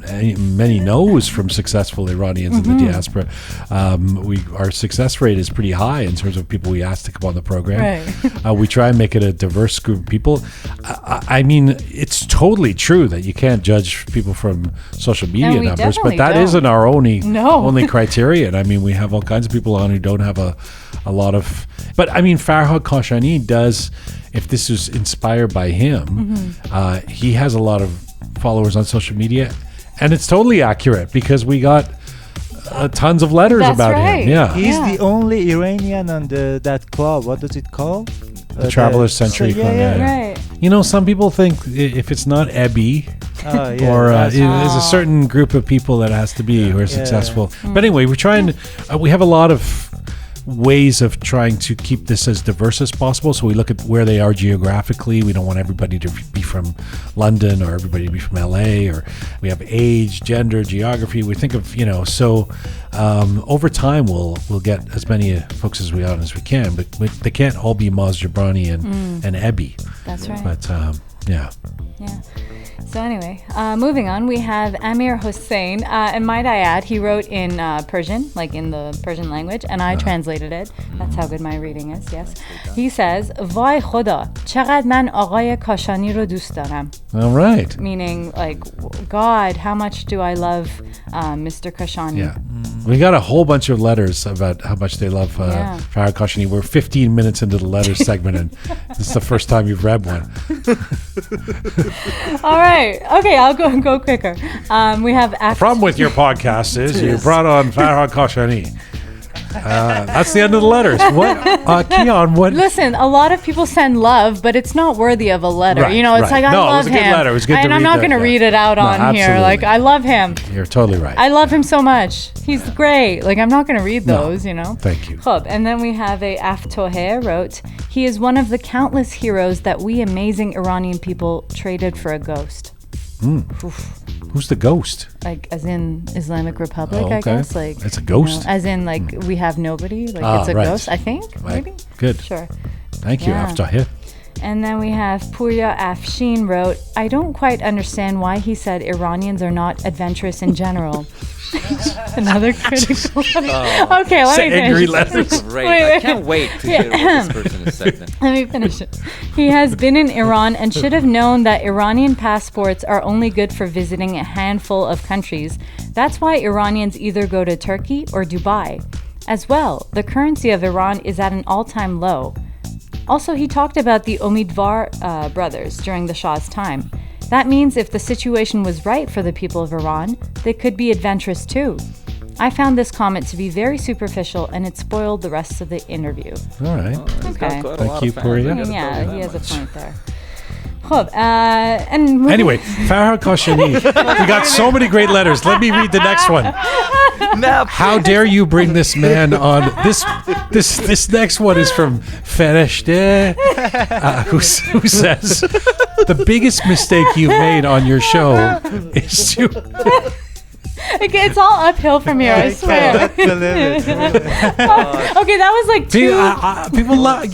many no's from successful Iranians in the diaspora. Our success rate is pretty high in terms of people we ask to come on the program. Right. We try and make it a diverse group of people. I mean, it's totally true that you can't judge people from social media No, we numbers, but definitely that don't. isn't our only No. criterion. I mean, we have all kinds of people on who don't have a lot of... But I mean, Farhad Kashani does, if this is inspired by him, he has a lot of followers on social media, and it's totally accurate because we got tons of letters That's about right. him. Yeah. He's the only Iranian on that club. What does it call? The Traveler's Century Club. Yeah. Right. You know, some people think if it's not Ebi, or there's a certain group of people that has to be who are successful. But anyway, we're trying to, we have a lot of ways of trying to keep this as diverse as possible. So we look at where they are geographically. We don't want everybody to be from London or everybody to be from LA, or we have age, gender, geography. We think of, so over time we'll get as many folks as we can, but they can't all be Maz Jabrani and Ebi. That's right. But yeah. Yeah. So anyway, moving on, we have Amir Hossein, and might I add, he wrote in Persian, like in the Persian language, and I translated it. That's how good my reading is, yes. He says, Vay Khoda, chaqad man Aghay Kashani ro dost daram. All right. Meaning, like, God, how much do I love Mr. Kashani? Yeah. We got a whole bunch of letters about how much they love Farhad Kashani. We're 15 minutes into the letters segment, and this is the first time you've read one. All right. Okay, I'll go quicker. We have The problem with your podcast is you brought on Farhad Kashani. That's the end of the letters. What, Kian? What? Listen, a lot of people send love, but it's not worthy of a letter. Right, you know, it's right. like I No, it love was a him. good letter. It was good to and I'm read not that, going to yeah. read it out No, on here. absolutely. Like I love him. You're totally right. I love him so much. He's great. Like I'm not going to read those. You know. Thank you. Khub. And then we have a Aftohe wrote, he is one of the countless heroes that we amazing Iranian people traded for a ghost. Oof. Who's the ghost? Like as in Islamic Republic, Oh, I okay. guess. Like It's a ghost? as in like we have nobody. Like it's a right. ghost. I think Right. maybe. Good. Sure. Thank you, Yeah. Aftahir. And then we have Purya Afshin wrote, I don't quite understand why he said Iranians are not adventurous in general. Another critical. Okay, let me Angry finish. letters. Great. Wait, I wait. can't wait to hear what this person has said then. Let me finish it. He has been in Iran and should have known that Iranian passports are only good for visiting a handful of countries. That's why Iranians either go to Turkey or Dubai. As well, the currency of Iran is at an all-time low. Also, he talked about the Omidvar brothers during the Shah's time. That means if the situation was right for the people of Iran, they could be adventurous too. I found this comment to be very superficial and it spoiled the rest of the interview. All right. Okay. Thank you, Purya. Yeah, he has a point there. Khub, and moving- Anyway, Farhad Kashani. We got so many great letters. Let me read the next one. How dare you bring this man on? This next one is from Fereshte, who says the biggest mistake you've made on your show is to. Okay, it's all uphill from here, I swear. Okay, that was like See, two. people love,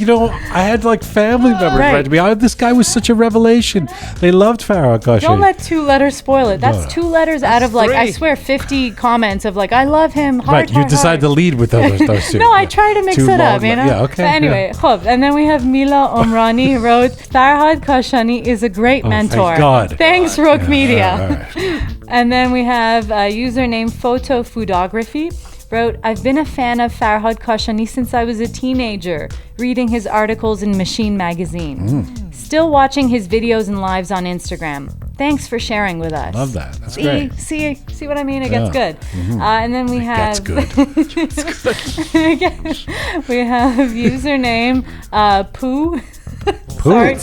I had like family members Right. write to me. This guy was such a revelation. They loved Farhad Kashani. Don't let 2 letters spoil it. That's No. 2 letters out of like, I 3. swear, 50 comments of like, I love him, heart, Right, you heart, decide to heart. lead with those two. No, I Yeah. try to mix 2 it up, long you know? Yeah, okay. But anyway, khub. And then we have Mila Omrani who wrote, Farhad Kashani is a great mentor. Thank God. Thanks, Roqe Media. All right. And then we have a username Photo Foodography wrote, I've been a fan of Farhad Kashani since I was a teenager, reading his articles in Machine magazine. Still watching his videos and lives on Instagram. Thanks for sharing with us. Love that. That's See, great. see what I mean? It gets Yeah. good. And then we have Gets we have username Pooh. Pooh. Sorry.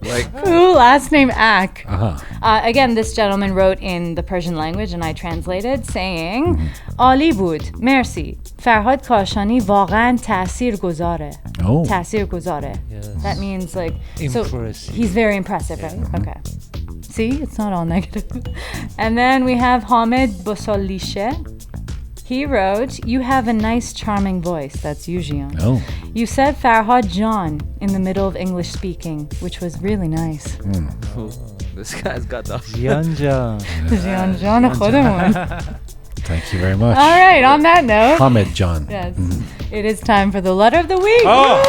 Like, Pooh, last name Ak. Uh-huh. Again, this gentleman wrote in the Persian language and I translated saying, Ali bud, merci. Farhad Kashani واقعا تاثیرگذاره. Oh. تاثیرگذاره. That means like, so Impressive. he's very impressive, right? Okay. See, it's not all negative. And then we have Hamid Bosolishe. He wrote, you have a nice, charming voice. That's Yujian. Oh. You said Farhad John in the middle of English speaking, which was really nice. this guy's got the. Jian Jian خودمون. Thank you very much. All right, on that note, Hamid John. yes, it is time for the letter of the week. Oh.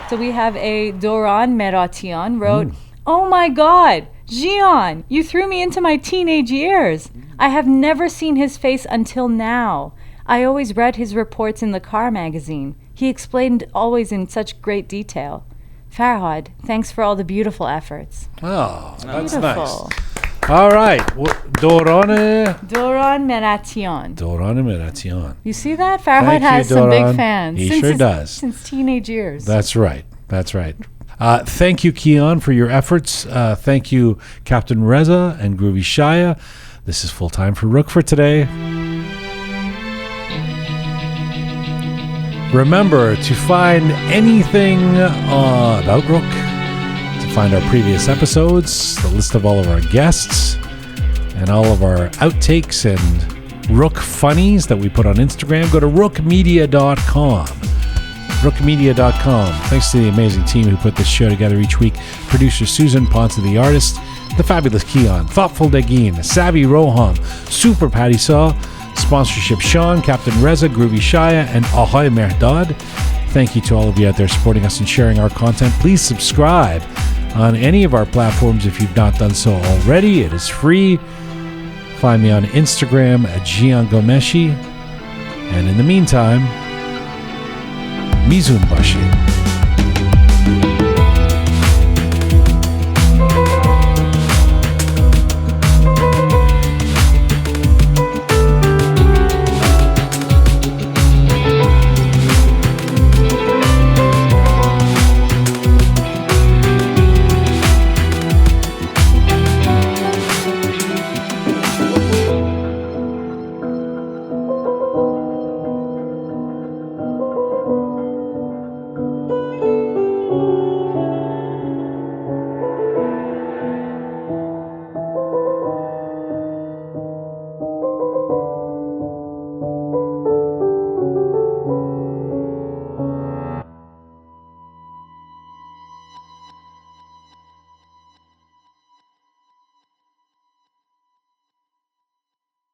So we have a Doran Meratian wrote, oh my God, Jian, you threw me into my teenage years. I have never seen his face until now. I always read his reports in the car magazine. He explained always in such great detail. Farhad, thanks for all the beautiful efforts. Oh, that's Beautiful. nice. All right. Dorane Doran Meratian. Meratian. You see that? Farhad Thank you, has some big Doran. fans. He sure does. Since teenage years. That's right. That's right. Thank you, Kian, for your efforts. Thank you, Captain Reza and Groovy Shaya. This is Full Time for Roqe for today. Remember to find anything about Roqe, to find our previous episodes, the list of all of our guests, and all of our outtakes and Roqe funnies that we put on Instagram. Go to roqemedia.com. roqemedia.com. Thanks to the amazing team who put this show together each week. Producer Susan, Ponce the artist, the fabulous Keon, Thoughtful Dagin, Savvy Roham, Super Patty Saw, sponsorship Sean, Captain Reza, Groovy Shaya, and Ahoy Mehrdad. Thank you to all of you out there supporting us and sharing our content. Please subscribe on any of our platforms if you've not done so already. It is free. Find me on Instagram at Jian Ghomeshi. And in the meantime, Mizun Bashi.